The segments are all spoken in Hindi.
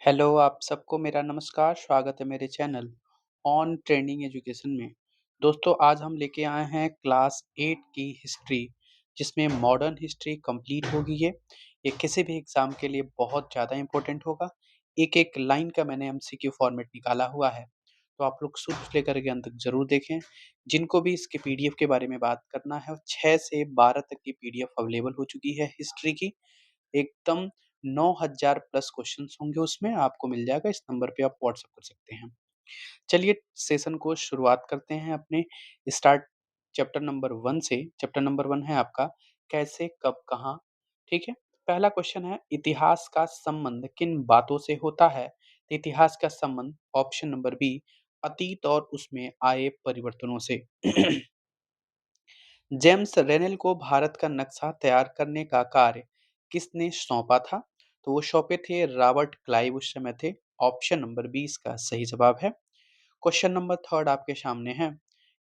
हेलो, आप सबको मेरा नमस्कार, स्वागत है मेरे चैनल ऑन ट्रेंडिंग एजुकेशन में। दोस्तों, आज हम लेके आए हैं क्लास 8 की हिस्ट्री, जिसमें मॉडर्न हिस्ट्री कंप्लीट हो गई है। ये किसी भी एग्ज़ाम के लिए बहुत ज़्यादा इम्पोर्टेंट होगा। एक-एक लाइन का मैंने एमसीक्यू फॉर्मेट निकाला हुआ है, तो आप लोग शुरू से लेकर के अंत तक ज़रूर देखें। जिनको भी इसके पीडीएफ के बारे में बात करना है, 6 से 12 तक की पीडीएफ अवेलेबल हो चुकी है हिस्ट्री की। एकदम 9000 प्लस क्वेश्चन्स होंगे उसमें, आपको मिल जाएगा। इस नंबर पे आप व्हाट्सएप कर सकते हैं। चलिए सेशन को शुरुआत करते हैं अपने स्टार्ट चैप्टर नंबर 1 से। चैप्टर नंबर 1 है आपका कैसे, कब, कहाँ, ठीक है? पहला क्वेश्चन है इतिहास का संबंध किन बातों से होता है? तो इतिहास का संबंध ऑप्शन नंबर बी अतीत और उसमें आए परिवर्तनों से। जेम्स रेनेल को भारत का नक्शा तैयार करने का कार्य किसने सौंपा था? तो वो सौंपे थे रॉबर्ट क्लाइव उस समय थे। ऑप्शन नंबर बी इसका सही जवाब है। क्वेश्चन नंबर थर्ड आपके सामने है।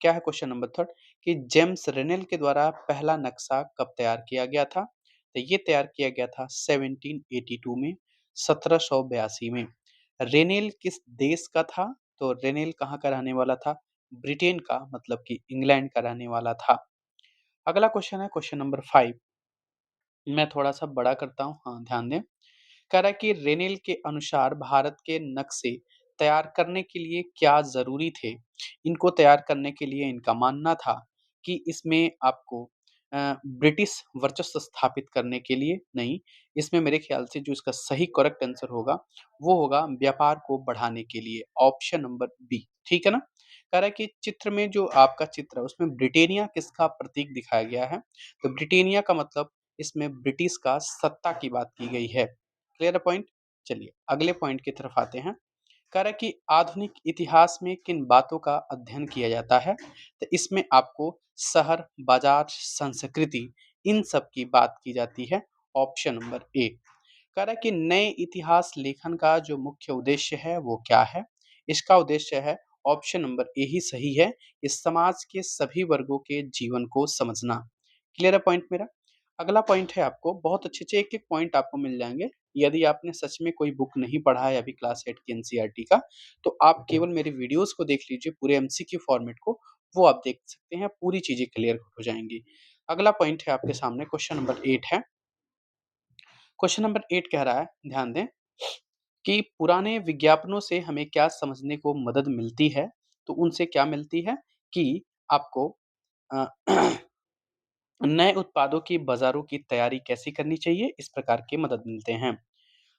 क्या है क्वेश्चन नंबर थर्ड? कि जेम्स रेनेल के द्वारा पहला नक्शा कब तैयार किया गया था? तो ये तैयार किया गया था 1782 में, 1782 में। रेनेल किस देश का था? तो रेनेल कहाँ का रहने वाला था? ब्रिटेन का, मतलब कि इंग्लैंड का रहने वाला था। अगला क्वेश्चन है क्वेश्चन नंबर 5। मैं थोड़ा-सा बड़ा करता हूँ, हाँ, ध्यान दें। कह रहा है कि रेनेल के अनुसार भारत के नक्शे तैयार करने के लिए क्या ज़रूरी थे? इनको तैयार करने के लिए इनका मानना था कि इसमें आपको ब्रिटिश वर्चस्व स्थापित करने के लिए नहीं, इसमें मेरे ख़्याल से जो इसका सही करेक्ट आंसर होगा, वो होगा व्यापार को बढ़ाने के लिए, ऑप्शन नंबर बी, ठीक है ना? कह रहा है कि चित्र में जो आपका चित्र है, उसमें ब्रिटेनिया किसका प्रतीक दिखाया गया है? तो ब्रिटेनिया का मतलब इसमें ब्रिटिश का सत्ता की बात की गई है। क्लियर है पॉइंट? चलिए अगले पॉइंट की तरफ आते हैं। कह रहा है कि आधुनिक इतिहास में किन बातों का अध्ययन किया जाता है? तो इसमें आपको शहर, बाजार, संस्कृति, इन सब की बात की जाती है। Option number A. कह रहा है कि नए इतिहास लेखन का जो मुख्य उद्देश्य है वो क्या है? इसका उद्देश्य है ऑप्शन नंबर ए ही सही है, इस समाज के सभी वर्गों के जीवन को समझना। क्लियर है पॉइंट मेरा? अगला पॉइंट है आपको बहुत अच्छे-अच्छे एक-एक पॉइंट आपको मिल जाएँगे। यदि आपने सच में कोई बुक नहीं पढ़ा है अभी क्लास 8 की एनसीईआरटी का, तो आप केवल मेरे वीडियोज़ को देख लीजिए पूरे एमसीक्यू फॉर्मेट को, वो आप देख सकते हैं, पूरी चीज़ें क्लियर हो जाएँगी। अगला पॉइंट है आपके सामने क्वेश्चन नंबर 8 है। क्वेश्चन नंबर 8 कह रहा है, ध्यान दें, कि पुराने विज्ञापनों से हमें क्या समझने को मदद मिलती है? तो उनसे क्या मिलती है कि आपको अ, नए उत्पादों की बाज़ारों की तैयारी कैसे करनी चाहिए, इस प्रकार की मदद मिलते हैं।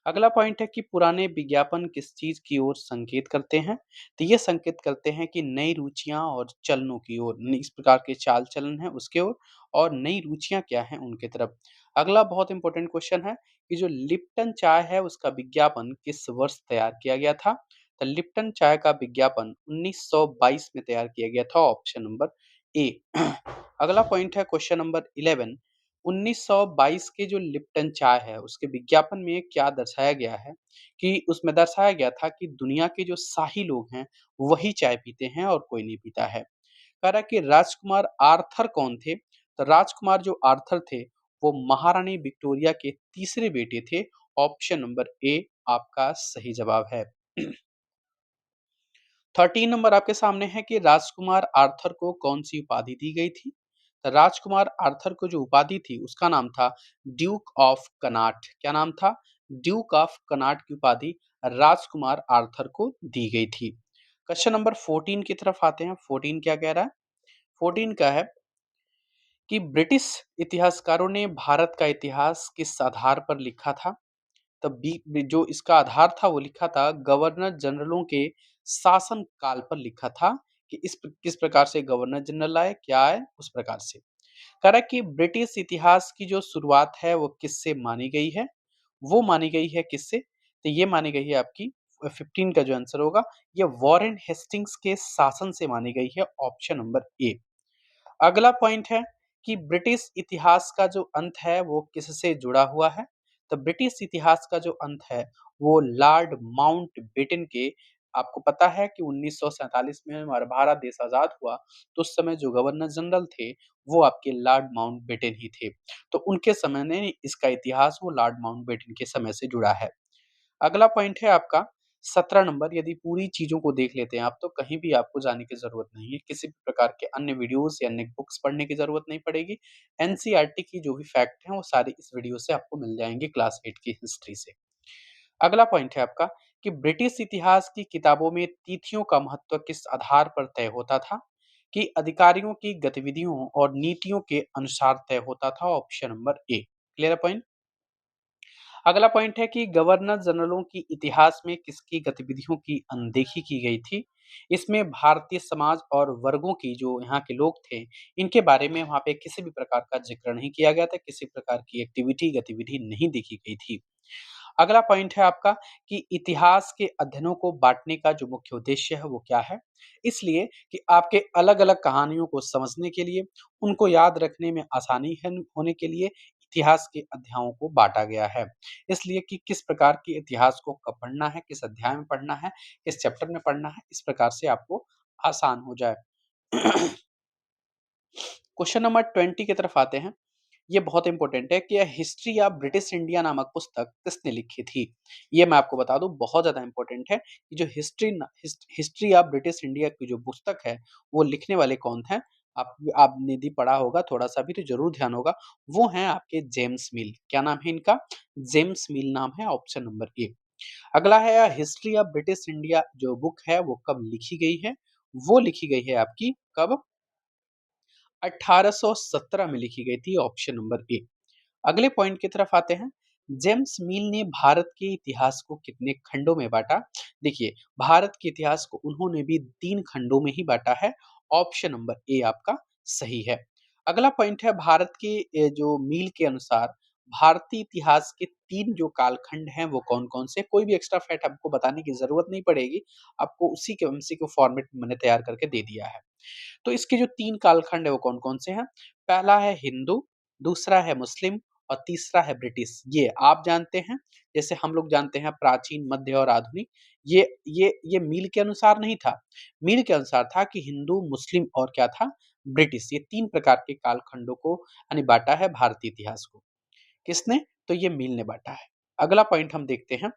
अगला पॉइंट है कि पुराने विज्ञापन किस चीज़ की ओर संकेत करते हैं? तो ये संकेत करते हैं कि नई रुचियाँ और चलनों की ओर, इस प्रकार के चाल-चलन है उसके ओर और नई रुचियाँ क्या हैं उनके तरफ। अगला बहुत इंपॉर्टेंट क्वेश्चन है कि जो लिप्टन चाय है उसका विज्ञापन किस वर्ष तैयार किया गया था? तो लिप्टन चाय का विज्ञापन 1922 में तैयार किया गया था, ऑप्शन नंबर ए। अगला पॉइंट है क्वेश्चन नंबर 11। 1922 के जो लिप्टन चाय है, उसके विज्ञापन में क्या दर्शाया गया है कि उसमें दर्शाया गया था कि दुनिया के जो शाही लोग हैं, वही चाय पीते हैं और कोई नहीं पीता है। कह रहा है कि राजकुमार आर्थर कौन थे? तो राजकुमार जो आर्थर थे, वो महारानी विक्टोरिया के तीसरे बेटे थे। ऑप्शन नंबर ए आपका सही जवाब है। 13 नंबर आपके सामने है कि राजकुमार आर्थर को कौन-सी उपाधि दी गई थी? तो राजकुमार आर्थर को जो उपाधि थी उसका नाम था ड्यूक ऑफ कनॉट। क्या नाम था? ड्यूक ऑफ कनॉट की उपाधि राजकुमार आर्थर को दी गई थी। क्वेश्चन नंबर 14 की तरफ आते हैं। 14 क्या कह रहा है? 14 का है कि ब्रिटिश इतिहासकारों ने भारत का इतिहास किस आधार पर लिखा था? तब जो इसका आधार था वो लिखा था गवर्नर जनरलों के शासन काल पर लिखा था कि किस प्रकार से गवर्नर जनरल आए, क्या आए, उस प्रकार से। कह रहा है कि ब्रिटिश इतिहास की जो शुरुआत है वो किससे मानी गई है? वो मानी गई है किससे? तो ये मानी गई है आपकी 15 का जो आंसर होगा, ये वॉरेन हेस्टिंग्स के शासन से मानी गई है, ऑप्शन नंबर ए। अगला पॉइंट है कि ब्रिटिश इतिहास का जो अंत है वो किससे जुड़ा हुआ है? तो ब्रिटिश इतिहास का जो अंत है वो लॉर्ड माउंटबेटन के, आपको पता है कि 1947 में हमारा भारत देश आज़ाद हुआ, तो उस समय जो गवर्नर जनरल थे वो आपके लॉर्ड माउंटबेटन ही थे। तो उनके समय ने इसका इतिहास वो लॉर्ड माउंटबेटन के समय से जुड़ा है। अगला पॉइंट है आपका 17 नंबर। यदि पूरी चीज़ों को देख लेते हैं आप, तो कहीं भी आपको जाने की ज़रूरत नहीं है। किसी भी प्रकार के अन्य वीडियोज़ या अन्य बुक्स पढ़ने की ज़रूरत नहीं पड़ेगी। एनसीईआरटी की जो भी फैक्ट हैं, वो सारे इस वीडियो से आपको मिल जाएँगे क्लास 8 की हिस्ट्री से। अगला पॉइंट है आपका कि ब्रिटिश इतिहास की किताबों में तिथियों का महत्व किस आधार पर तय होता था? कि अधिकारियों की गतिविधियों और नीतियों के अनुसार तय होता था। Option number A. क्लियर है पॉइंट? अगला पॉइंट है कि गवर्नर जनरलों की इतिहास में किसकी गतिविधियों की अनदेखी की गई थी? इसमें भारतीय समाज और वर्गों की जो यहाँ के लोग थे, इनके बारे में वहाँ पे किसी भी प्रकार का ज़िक्र नहीं किया गया था, किसी प्रकार की गतिविधि नहीं देखी गई थी। अगला पॉइंट है आपका कि इतिहास के अध्ययनों को बाँटने का जो मुख्य उद्देश्य है वो क्या है? इसलिए कि आपके अलग-अलग कहानियों को समझने के लिए, उनको याद रखने में आसानी है होने के लिए इतिहास के अध्यायों को बाँटा गया है। इसलिए कि किस प्रकार के इतिहास को कब पढ़ना है, किस अध्याय में पढ़ना है, किस चैप्टर में पढ़ना है, इस प्रकार से आपको आसान हो जाए। क्वेश्चन नंबर 20 की तरफ आते हैं। ये बहुत इंपॉर्टेंट है कि हिस्ट्री ऑफ ब्रिटिश इंडिया नामक पुस्तक किसने लिखी थी? ये मैं आपको बता दूँ, बहुत ज़्यादा इंपॉर्टेंट है कि जो हिस्ट्री ऑफ ब्रिटिश इंडिया की जो पुस्तक है, वो लिखने वाले कौन हैं? आपने यदि पढ़ा होगा थोड़ा-सा भी तो ज़रूर ध्यान होगा, वो हैं आपके जेम्स मिल। क्या नाम है इनका? जेम्स मिल नाम है, ऑप्शन नंबर ए। अगला है हिस्ट्री ऑफ ब्रिटिश इंडिया जो बुक है वो कब लिखी गई है? वो लिखी गई है आपकी कब? 1817 में लिखी गई थी, ऑप्शन नंबर ए। अगले पॉइंट की तरफ आते हैं। जेम्स मील ने भारत के इतिहास को कितने खंडों में बांटा? देखिए, भारत के इतिहास को उन्होंने भी 3 खंडों में ही बांटा है। ऑप्शन नंबर ए आपका सही है। अगला पॉइंट है भारत के जो मील के अनुसार भारतीय इतिहास के 3 जो कालखंड हैं वो कौन-कौन से? कोई भी एक्स्ट्रा फैक्ट आपको बताने की ज़रूरत नहीं पड़ेगी। आपको उसी के एमसीक्यू फॉर्मेट में मैंने तैयार करके दे दिया है। तो इसके जो 3 कालखंड है वो कौन-कौन से हैं? पहला है हिंदू, दूसरा है मुस्लिम और तीसरा है ब्रिटिश। ये आप जानते हैं, जैसे हम लोग जानते हैं प्राचीन, मध्य और आधुनिक। ये मील के अनुसार नहीं था। मील के अनुसार था कि हिंदू, मुस्लिम और क्या था? ब्रिटिश। ये 3 प्रकार के कालखंडों को यानी बाँटा है भारतीय इतिहास को। किसने? तो ये मील ने बाँटा है। अगला पॉइंट हम देखते हैं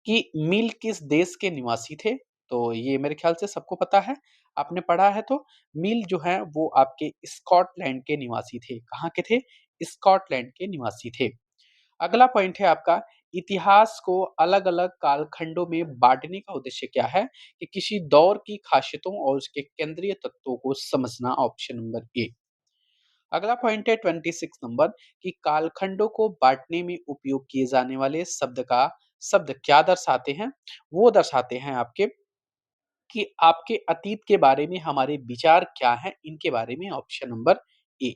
कि मील किस देश के निवासी थे? तो ये मेरे ख्याल से सबको पता है, आपने पढ़ा है तो। मील जो हैं वो आपके स्कॉटलैंड के निवासी थे। कहाँ के थे? स्कॉटलैंड के निवासी थे। अगला पॉइंट है आपका इतिहास को अलग-अलग कालखंडों में बाँटने का उद्देश्य क्या है? कि किसी दौर की खासियतों और उसके केंद्रीय तत्वों को समझना। Option number A. अगला पॉइंट है 26 नंबर कि कालखंडों को बांटने में उपयोग किए जाने वाले शब्द क्या दर्शाते हैं? वो दर्शाते हैं आपके कि आपके अतीत के बारे में हमारे विचार क्या हैं, इनके बारे में। Option number A.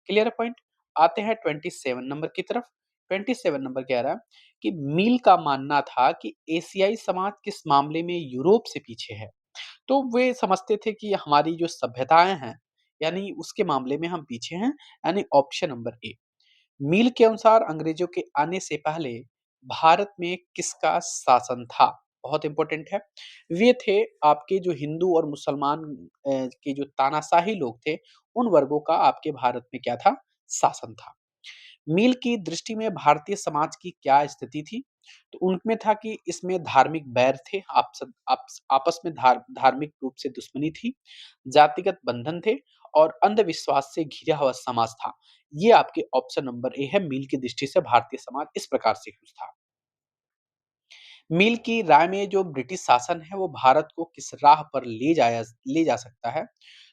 क्लियर है पॉइंट? आते हैं 27 नंबर की तरफ। 27 नंबर कह रहा है कि मील का मानना था कि एशियाई समाज किस मामले में यूरोप से पीछे है। तो वे समझते थे कि हमारी जो सभ्यताएँ हैं, यानी उसके मामले में हम पीछे हैं, यानी ऑप्शन नंबर ए। मील के अनुसार अंग्रेजों के आने से पहले भारत में किसका शासन था? बहुत इंपॉर्टेंट है। वे थे आपके जो हिंदू और मुसलमान के जो तानाशाही लोग थे, उन वर्गों का आपके भारत में क्या था? शासन था। मील की दृष्टि में भारतीय समाज की क्या स्थिति थी? तो उनमें था कि इसमें धार्मिक बैर थे, आपस में धार्मिक रूप से दुश्मनी थी, जातिगत बंधन थे और अंधविश्वास से घिरा हुआ समाज था। ये आपके ऑप्शन नंबर ए है। मील की दृष्टि से भारतीय समाज इस प्रकार से कुछ था। मिल की राय में जो ब्रिटिश शासन है वो भारत को किस राह पर ले जा सकता है?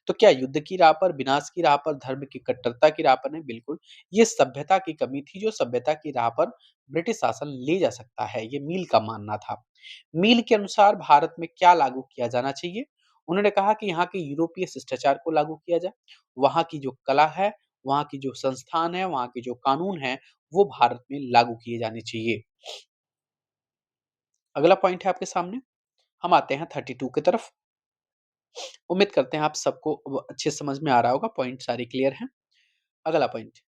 तो क्या युद्ध की राह पर, विनाश की राह पर, धर्म की कट्टरता की राह पर? नहीं, बिल्कुल। ये सभ्यता की कमी थी जो सभ्यता की राह पर ब्रिटिश शासन ले जा सकता है, ये मील का मानना था। मील के अनुसार भारत में क्या लागू किया जाना चाहिए? उन्होंने कहा कि यहाँ के यूरोपीय शिष्टाचार को लागू किया जाए। वहाँ की जो कला है, वहाँ की जो संस्थान है, वहाँ के जो कानून हैं, वो भारत में लागू किए जाने चाहिए। अगला पॉइंट है आपके सामने। हम आते हैं 32 की तरफ। उम्मीद करते हैं आप सबको अच्छे समझ में आ रहा होगा, पॉइंट सारे क्लियर हैं। अगला पॉइंट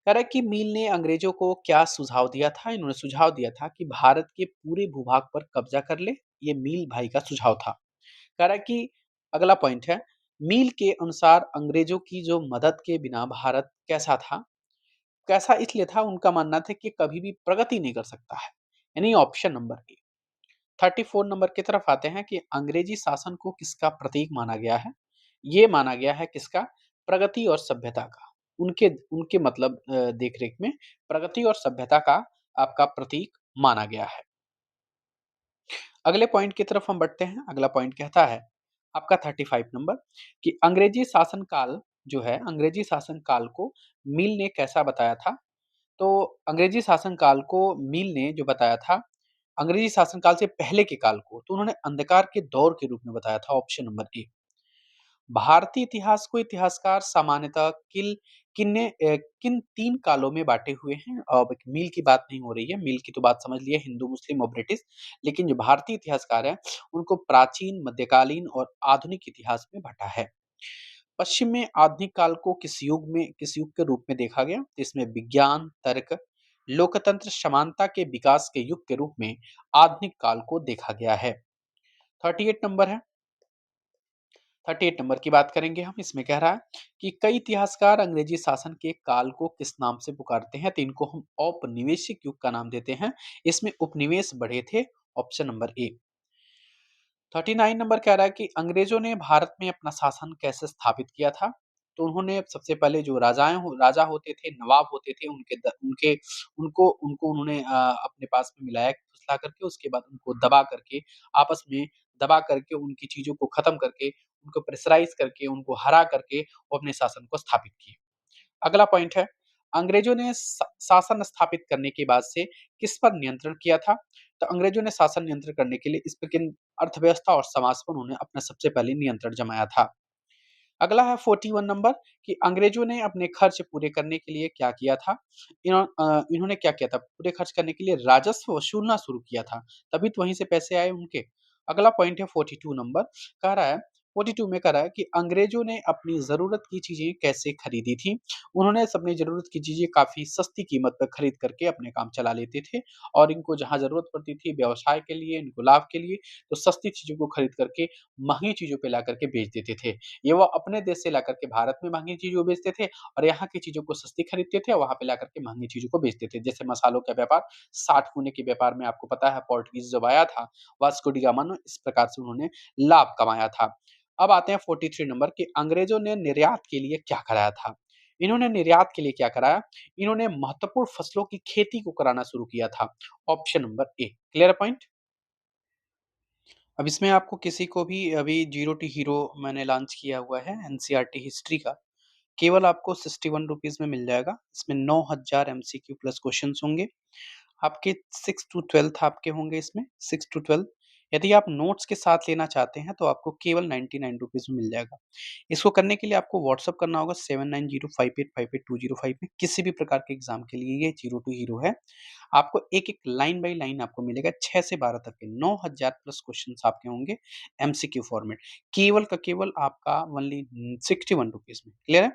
कह रहा है कि मील ने अंग्रेजों को क्या सुझाव दिया था? इन्होंने सुझाव दिया था कि भारत के पूरे भूभाग पर कब्जा कर ले। ये मील भाई का सुझाव था। कह रहा है कि अगला पॉइंट है, मील के अनुसार अंग्रेजों की जो मदद के बिना भारत कैसा था? कैसा इसलिए था, उनका मानना था कि कभी भी प्रगति नहीं कर सकता है। यानी ऑप्शन नंबर ए। 34 नंबर की तरफ आते हैं कि अंग्रेजी शासन को किसका प्रतीक माना गया है? ये माना गया है किसका? प्रगति और सभ्यता का। उनके उनके मतलब देख-रेख में प्रगति और सभ्यता का आपका प्रतीक माना गया है। अगले पॉइंट की तरफ हम बढ़ते हैं। अगला पॉइंट कहता है आपका 35 नंबर कि अंग्रेजी शासन काल जो है, अंग्रेजी शासन काल को मिल ने कैसा बताया था? तो अंग्रेजी शासन काल को मिल ने जो बताया था, अंग्रेजी शासन काल से पहले के काल को, तो उन्होंने अंधकार के दौर के रूप में बताया था, ऑप्शन नंबर ए। भारतीय इतिहास को इतिहासकार सामान्यतः किन 3 कालों में बाँटे हुए हैं? अब मील की बात नहीं हो रही है, मील की तो बात समझ ली है हिंदू, मुस्लिम और ब्रिटिश, लेकिन जो भारतीय इतिहासकार हैं, उनको प्राचीन, मध्यकालीन और आधुनिक इतिहास में बाँटा है। पश्चिम में आधुनिक काल को किस युग के रूप में देखा गया? इसमें विज्ञान, तर्क, लोकतंत्र, समानता के विकास के युग के रूप में आधुनिक काल को देखा गया है। 38 नंबर है। 38 नंबर की बात करेंगे हम। इसमें कह रहा है कि कई इतिहासकार अंग्रेजी शासन के काल को किस नाम से पुकारते हैं? तो इनको हम औपनिवेशिक युग का नाम देते हैं। इसमें उपनिवेश बढ़े थे, ऑप्शन नंबर ए। 39 नंबर कह रहा है कि अंग्रेजों ने भारत में अपना शासन कैसे स्थापित किया था? तो उन्होंने सबसे पहले जो राजा होते थे, नवाब होते थे, उनके द उनके उनको उनको उन्होंने अपने पास में मिलाया, फुसला करके उसके बाद उनको आपस में दबा करके उनकी चीज़ों को खत्म करके, उनको प्रेशराइज़ करके, उनको हरा करके वो अपने शासन को स्थापित किए। अगला पॉइंट है, अंग्रेजों ने शासन स्थापित करने के बाद से किस पर नियंत्रण किया था? तो अंग्रेजों ने शासन नियंत्रण करने के लिए इस पर किन अर्थव्यवस्था और समाज पर उन्होंने अपना सबसे पहले नियंत्रण जमाया था। अगला है 41 नंबर कि अंग्रेजों ने अपने खर्च पूरे करने के लिए क्या किया था? इन्होंने क्या किया था? पूरे खर्च करने के लिए राजस्व वसूलना शुरू किया था, तभी तो वहीं से पैसे आए उनके। अगला पॉइंट है 42 नंबर, कह रहा है 42 में कह रहा है कि अंग्रेजों ने अपनी ज़रूरत की चीज़ें कैसे खरीदी थी? उन्होंने अपनी ज़रूरत की चीज़ें काफ़ी सस्ती कीमत पर खरीद करके अपने काम चला लेते थे और इनको जहाँ ज़रूरत पड़ती थी व्यवसाय के लिए, इनको लाभ के लिए, तो सस्ती चीज़ों को खरीद करके महँगी चीज़ों पे ला करके बेच देते थे। ये वो अपने देश से लाकर के भारत में महँगी चीज़ों बेचते थे और यहाँ की चीज़ों को सस्ती खरीदते थे और वहाँ पे लाकर के महँगी चीज़ों को बेचते थे। जैसे मसालों का व्यापार, साठ पूने के व्यापार में आपको पता है पोर्तुगीज़ जब आया था, वास्को डी गामा ने इस प्रकार से उन्होंने लाभ कमाया था। अब आते हैं 43 नंबर कि अंग्रेज़ों ने निर्यात के लिए क्या कराया था? इन्होंने निर्यात के लिए क्या कराया? इन्होंने महत्वपूर्ण फसलों की खेती को कराना शुरू किया था। Option number A. Clear point? अब इसमें आपको किसी को भी अभी ज़ीरो टू हीरो मैंने लॉन्च किया हुआ है एनसीईआरटी हिस्ट्री का, केवल आपको 61 रुपीज़ में मिल जाएगा। इसमें 9000 एमसीक्यू प्लस क्वेश्चन्स होंगे। आपके 6 टू 12th आपके होंगे इसमें, 6 टू 12। यदि आप नोट्स के साथ लेना चाहते हैं तो आपको केवल 99 रुपीज़ में मिल जाएगा। इसको करने के लिए आपको व्हाट्सएप करना होगा 7905858205 में। किसी भी प्रकार के एग्ज़ाम के लिए ये ज़ीरो टू हीरो है। आपको एक-एक लाइन बाय लाइन आपको मिलेगा 6 से 12 तक के 9000 प्लस क्वेश्चन्स आपके होंगे एमसीक्यू फॉर्मेट। केवल का केवल आपका ओनली 61 रुपीज़ में। क्लियर है?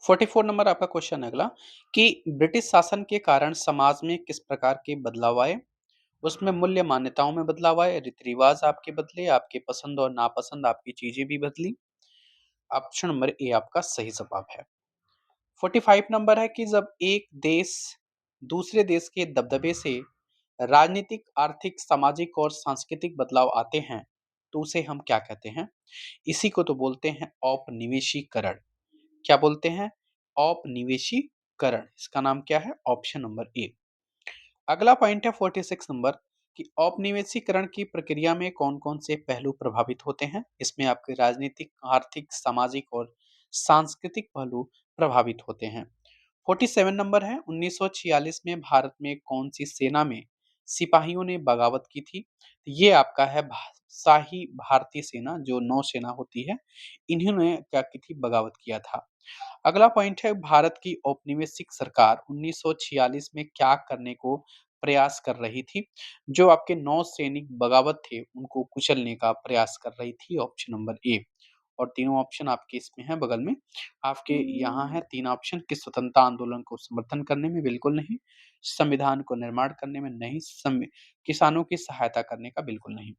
44 नंबर आपका क्वेश्चन है अगला कि ब्रिटिश शासन के कारण समाज में किस प्रकार के बदलाव आए? उसमें मूल्य मान्यताओं में बदलाव आए, रीति-रिवाज आपके बदले, आपके पसंद और नापसंद आपकी चीज़ें भी बदली। ऑप्शन नंबर ए आपका सही जवाब है। 45 नंबर है कि जब एक देश दूसरे देश के दबदबे से राजनीतिक, आर्थिक, सामाजिक और सांस्कृतिक बदलाव आते हैं, तो उसे हम क्या कहते हैं? इसी को तो बोलते हैं औपनिवेशीकरण। क्या बोलते हैं? औपनिवेशीकरण। इसका नाम क्या है? Option number A. अगला पॉइंट है 46 नंबर कि औपनिवेशीकरण की प्रक्रिया में कौन-कौन से पहलू प्रभावित होते हैं? इसमें आपके राजनीतिक, आर्थिक, सामाजिक और सांस्कृतिक पहलू प्रभावित होते हैं। 47 नंबर है 1946 में भारत में कौन-सी सेना में सिपाहियों ने बगावत की थी? ये आपका है शाही भारतीय सेना जो नौसेना होती है, इन्होंने क्या की थी? बगावत किया था। अगला पॉइंट है भारत की औपनिवेशिक सरकार 1946 में क्या करने को प्रयास कर रही थी? जो आपके नौसैनिक बगावत थे, उनको कुचलने का प्रयास कर रही थी, ऑप्शन नंबर ए। और तीनों ऑप्शन आपके इसमें हैं बगल में। आपके यहाँ है 3 ऑप्शन कि स्वतंत्रता आंदोलन को समर्थन करने में बिल्कुल नहीं, संविधान को निर्माण करने में नहीं, किसानों की सहायता करने का बिल्कुल नहीं।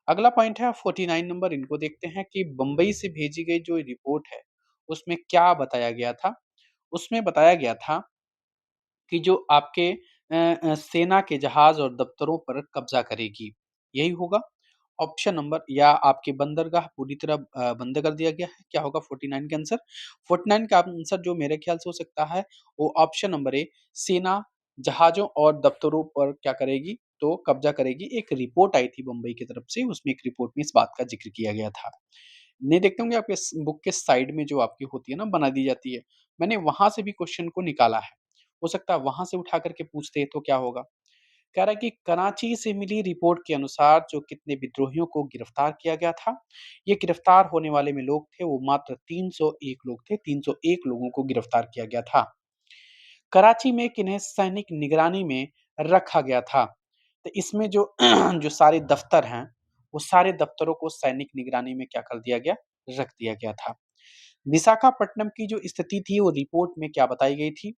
अगला पॉइंट है 49 नंबर, इनको देखते हैं कि बम्बई से भेजी गई जो रिपोर्ट है, उसमें क्या बताया गया था? उसमें बताया गया था कि जो आपके सेना के जहाज और दफ्तरों पर कब्जा करेगी। यही होगा ऑप्शन नंबर, या आपकी बंदरगाह पूरी तरह बंद कर दिया गया है। क्या होगा 49 का आंसर? 49 का आंसर जो मेरे ख्याल से हो सकता है वो ऑप्शन नंबर ए, सेना जहाज़ों और दफ्तरों पर क्या करेगी, तो कब्जा करेगी। एक रिपोर्ट आई थी बम्बई की तरफ से, उसमें एक रिपोर्ट में इस बात का ज़िक्र किया गया था। नहीं, देखते होंगे आपके बुक के साइड में जो आपकी होती है ना, बना दी जाती है। मैंने वहाँ से भी क्वेश्चन को निकाला है। हो सकता है वहाँ से उठा करके पूछते तो क्या होगा? कह रहा है कि कराची से मिली रिपोर्ट के अनुसार जो कितने विद्रोहियों को गिरफ्तार किया गया था, ये गिरफ्तार होने वाले में लोग थे वो मात्र 301 लोग थे, 301 लोगों को गिरफ्तार किया गया था। कराची में किन्हें सैनिक निगरानी में रखा गया था? तो इसमें जो जो सारे दफ्तर हैं, वो सारे दफ्तरों को सैनिक निगरानी में क्या कर दिया गया? रख दिया गया था। विशाखापट्टनम की जो स्थिति थी वो रिपोर्ट में क्या बताई गई थी?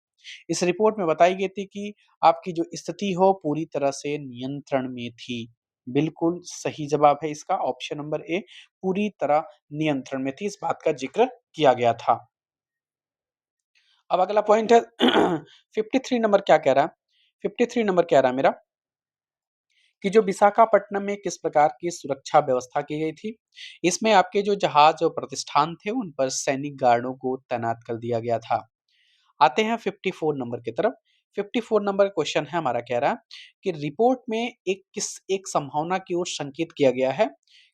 इस रिपोर्ट में बताई गई थी कि आपकी जो स्थिति हो पूरी तरह से नियंत्रण में थी। बिल्कुल सही जवाब है इसका ऑप्शन नंबर ए, पूरी तरह नियंत्रण में थी, इस बात का ज़िक्र किया गया था। अब अगला पॉइंट है 53 नंबर क्या कह रहा है? 53 नंबर कह रहा है मेरा कि जो विशाखापट्टनम में किस प्रकार की सुरक्षा व्यवस्था की गई थी। इसमें आपके जो जहाज और प्रतिष्ठान थे उन पर सैनिक गार्डों को तैनात कर दिया गया था। आते हैं 54 नंबर की तरफ। 54 नंबर क्वेश्चन है हमारा, कह रहा है कि रिपोर्ट में एक संभावना की ओर संकेत किया गया है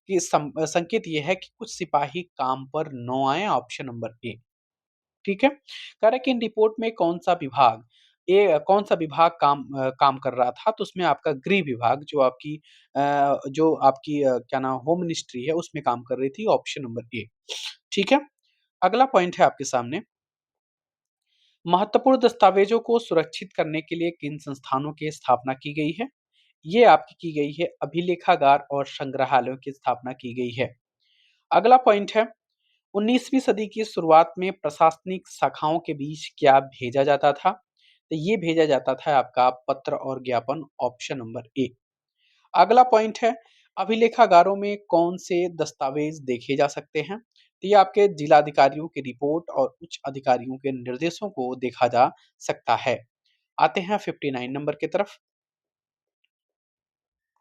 कि संकेत ये है कि कुछ सिपाही काम पर न आए, ऑप्शन नंबर ए। ठीक है? कह रहा है कि इन रिपोर्ट में कौन-सा विभाग काम कर रहा था, तो उसमें आपका गृह विभाग जो आपकी क्या नाम होम मिनिस्ट्री है उसमें काम कर रही थी, ऑप्शन नंबर ए। ठीक है? अगला पॉइंट है आपके सामने, महत्वपूर्ण दस्तावेजों को सुरक्षित करने के लिए किन संस्थानों की स्थापना की गई है? ये आपकी की गई है अभिलेखागार और संग्रहालयों की स्थापना की गई है। अगला पॉइंट है 19वीं सदी की शुरुआत में प्रशासनिक शाखाओं के बीच क्या भेजा जाता था? तो ये भेजा जाता था आपका पत्र और ज्ञापन, ऑप्शन नंबर ए। अगला पॉइंट है अभिलेखागारों में कौन से दस्तावेज देखे जा सकते हैं? तो ये आपके जिलाधिकारियों की रिपोर्ट और उच्च अधिकारियों के निर्देशों को देखा जा सकता है। आते हैं 59 नंबर की तरफ।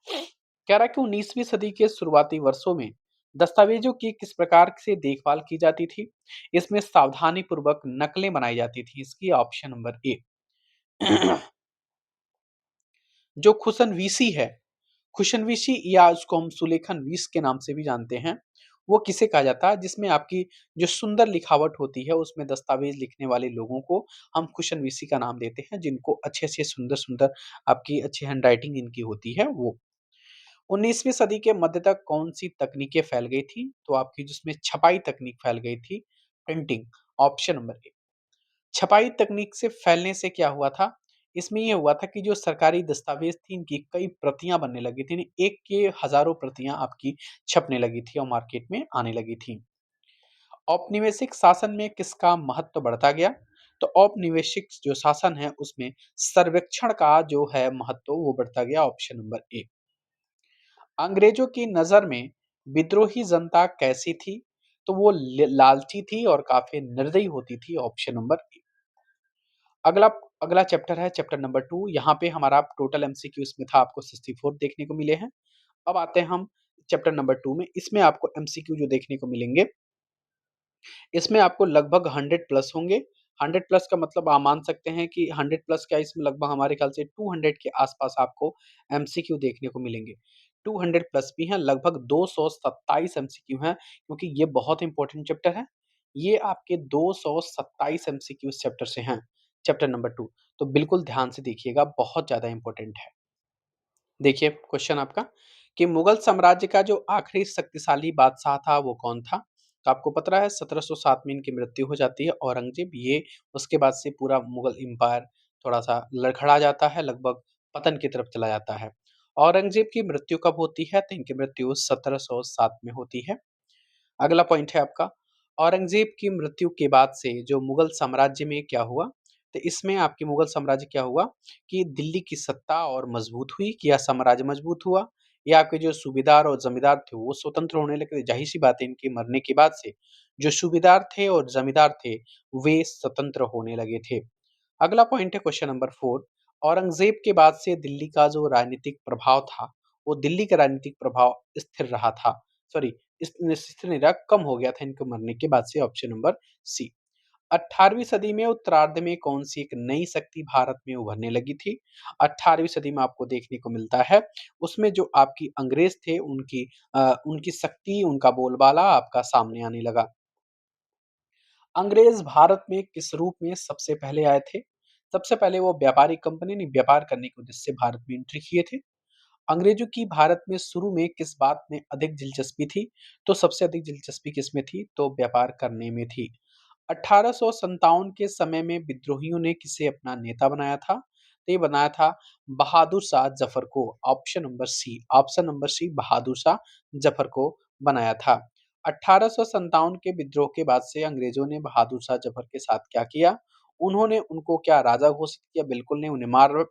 कह रहा है कि 19वीं सदी के शुरुआती वर्षों में दस्तावेजों की किस प्रकार से देखभाल की जाती थी? इसमें सावधानी पूर्वक नकलें बनाई जाती थी, इसकी ऑप्शन नंबर ए। जो खुशनवीसी है, खुशनवीसी या उसको हम सुलेखन वीस के नाम से भी जानते हैं, वो किसे कहा जाता है? जिसमें आपकी जो सुंदर लिखावट होती है उसमें दस्तावेज लिखने वाले लोगों को हम खुशनवीसी का नाम देते हैं, जिनको अच्छे-अच्छे सुंदर-सुंदर आपकी अच्छी हैंडराइटिंग इनकी होती है वो। 19वीं सदी के मध्य तक कौन-सी तकनीकें फैल गई थी? तो आपकी जिसमें छपाई तकनीक फैल गई थी, प्रिंटिंग, ऑप्शन नंबर ए। छपाई तकनीक से फैलने से क्या हुआ था? इसमें ये हुआ था कि जो सरकारी दस्तावेज़ थी, इनकी कई प्रतियाँ बनने लगी थी। एक के हज़ारों प्रतियाँ आपकी छपने लगी थी और मार्केट में आने लगी थी। औपनिवेशिक शासन में किसका महत्व बढ़ता गया? तो औपनिवेशिक जो शासन है, उसमें सर्वेक्षण का जो है महत्व वो बढ़ता गया, ऑप्शन नंबर ए। अंग्रेजों की नज़र में विद्रोही जनता कैसी थी? तो वो लालची थी और काफ़ी निर्दयी होती थी, ऑप्शन नंबर ए। अगला अगला चैप्टर है चैप्टर नंबर 2। यहाँ पे हमारा टोटल एमसीक्यू इसमें था आपको 64 देखने को मिले हैं। अब आते हैं हम चैप्टर नंबर 2 में। इसमें आपको एमसीक्यू जो देखने को मिलेंगे, इसमें आपको लगभग 100 प्लस होंगे। 100 प्लस का मतलब आप मान सकते हैं कि 100 प्लस क्या, इसमें लगभग हमारे ख्याल से 200 के आस-पास आपको एमसीक्यू देखने को मिलेंगे। 200 प्लस भी हैं, लगभग 227 एमसीक्यू हैं, क्योंकि ये बहुत इंपॉर्टेंट चैप्टर है। ये आपके 227 एमसीक्यू इस चैप्टर से हैं, चैप्टर नंबर 2। तो बिल्कुल ध्यान से देखिएगा, बहुत ज़्यादा इंपॉर्टेंट है। देखिए क्वेश्चन आपका कि मुगल साम्राज्य का जो आखिरी शक्तिशाली बादशाह था वो कौन था? तो आपको पता है 1707 में इनकी मृत्यु हो जाती है, औरंगजेब। ये उसके बाद से पूरा मुगल एम्पायर थोड़ा-सा लड़खड़ा जाता है, लगभग पतन की तरफ चला जाता है। औरंगजेब की मृत्यु कब होती है? तो इनकी मृत्यु 1707 में होती है। अगला पॉइंट है आपका, औरंगज़ेब की मृत्यु के बाद से जो मुगल साम्राज्य में क्या हुआ? तो इसमें आपके मुगल साम्राज्य क्या हुआ कि दिल्ली की सत्ता और मजबूत हुई, कि या साम्राज्य मजबूत हुआ, या आपके जो सूबेदार और जमींदार थे वो स्वतंत्र होने लगे। ज़ाहिर-सी बात है, इनके मरने के बाद से जो सूबेदार थे और जमींदार थे वे स्वतंत्र होने लगे थे। अगला पॉइंट है क्वेश्चन नंबर 4। औरंगज़ेब के बाद से दिल्ली का जो राजनीतिक प्रभाव था, वो दिल्ली का राजनीतिक प्रभाव स्थिर रहा था। सॉरी, स्थिर नहीं रहा, कम हो गया था इनके मरने के बाद से। ऑप्शन नंबर सी। 18वीं सदी में उत्तरार्ध में कौन-सी एक नई शक्ति भारत में उभरने लगी थी? 18वीं सदी में आपको देखने को मिलता है, उसमें जो आपकी अंग्रेज़ थे उनकी शक्ति, उनका बोलबाला आपका सामने आने लगा। अंग्रेज़ भारत में किस रूप में सबसे पहले आए थे? सबसे पहले वो व्यापारिक कंपनी ने व्यापार करने के उद्देश्य से भारत में एंट्री किए थे। अंग्रेजों की भारत में शुरू में किस बात में अधिक दिलचस्पी थी? तो सबसे अधिक दिलचस्पी किसमें थी? तो व्यापार करने में थी। 1857 के समय में विद्रोहियों ने किसे अपना नेता बनाया था? तो ये बनाया था बहादुर शाह जफर को। Option number C. Option number C, Bahadur Shah Zafar को बनाया था। 1857 के विद्रोह के बाद से अंग्रेजों ने बहादुर शाह जफर के साथ क्या किया? उन्होंने उनको क्या राजा घोषित किया? बिल्कुल नहीं, उन्हें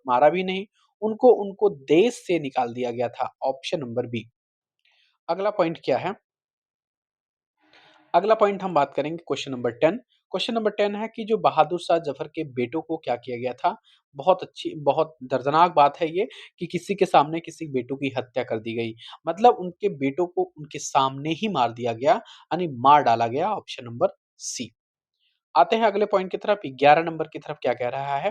मारा भी नहीं। उनको उनको देश से निकाल दिया गया था। Option number B. अगला पॉइंट क्या है? अगला पॉइंट हम बात करेंगे क्वेश्चन नंबर 10। क्वेश्चन नंबर 10 है कि जो बहादुर शाह जफर के बेटों को क्या किया गया था? बहुत दर्दनाक बात है ये कि किसी के सामने किसी बेटों की हत्या कर दी गई। मतलब उनके बेटों को उनके सामने ही मार दिया गया, यानी मार डाला गया। Option number C. आते हैं अगले पॉइंट की तरफ। 11 नंबर की तरफ क्या कह रहा है?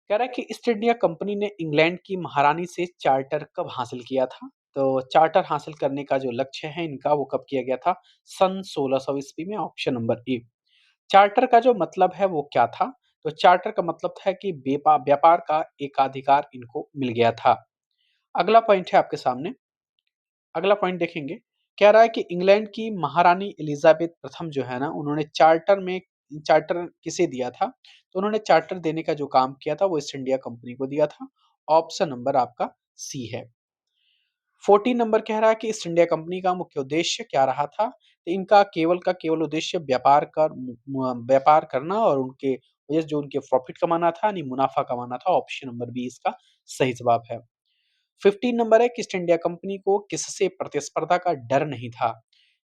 कह रहा है कि ईस्ट इंडिया कंपनी ने इंग्लैंड की महारानी से चार्टर कब हासिल किया था? तो चार्टर हासिल करने का जो लक्ष्य है इनका, वो कब किया गया था? सन 1600 ईस्वी में। Option number A. चार्टर का जो मतलब है वो क्या था? तो चार्टर का मतलब है कि व्यापार का एकाधिकार इनको मिल गया था। अगला पॉइंट है आपके सामने। अगला पॉइंट देखेंगे। कह रहा है कि इंग्लैंड की महारानी एलिजाबेथ प्रथम जो है ना, उन्होंने चार्टर किसे दिया था? तो उन्होंने चार्टर देने का जो काम किया था वो ईस्ट इंडिया कंपनी को दिया था। ऑप्शन नंबर आपका सी है। 14 नंबर कह रहा है कि ईस्ट इंडिया कंपनी का मुख्य उद्देश्य क्या रहा था? तो इनका केवल का केवल उद्देश्य व्यापार करना और उनके ये जो उनके प्रॉफिट कमाना था, यानी मुनाफा कमाना था। ऑप्शन नंबर बी इसका सही जवाब है। 15 नंबर है कि ईस्ट इंडिया कंपनी को किससे प्रतिस्पर्धा का डर नहीं था?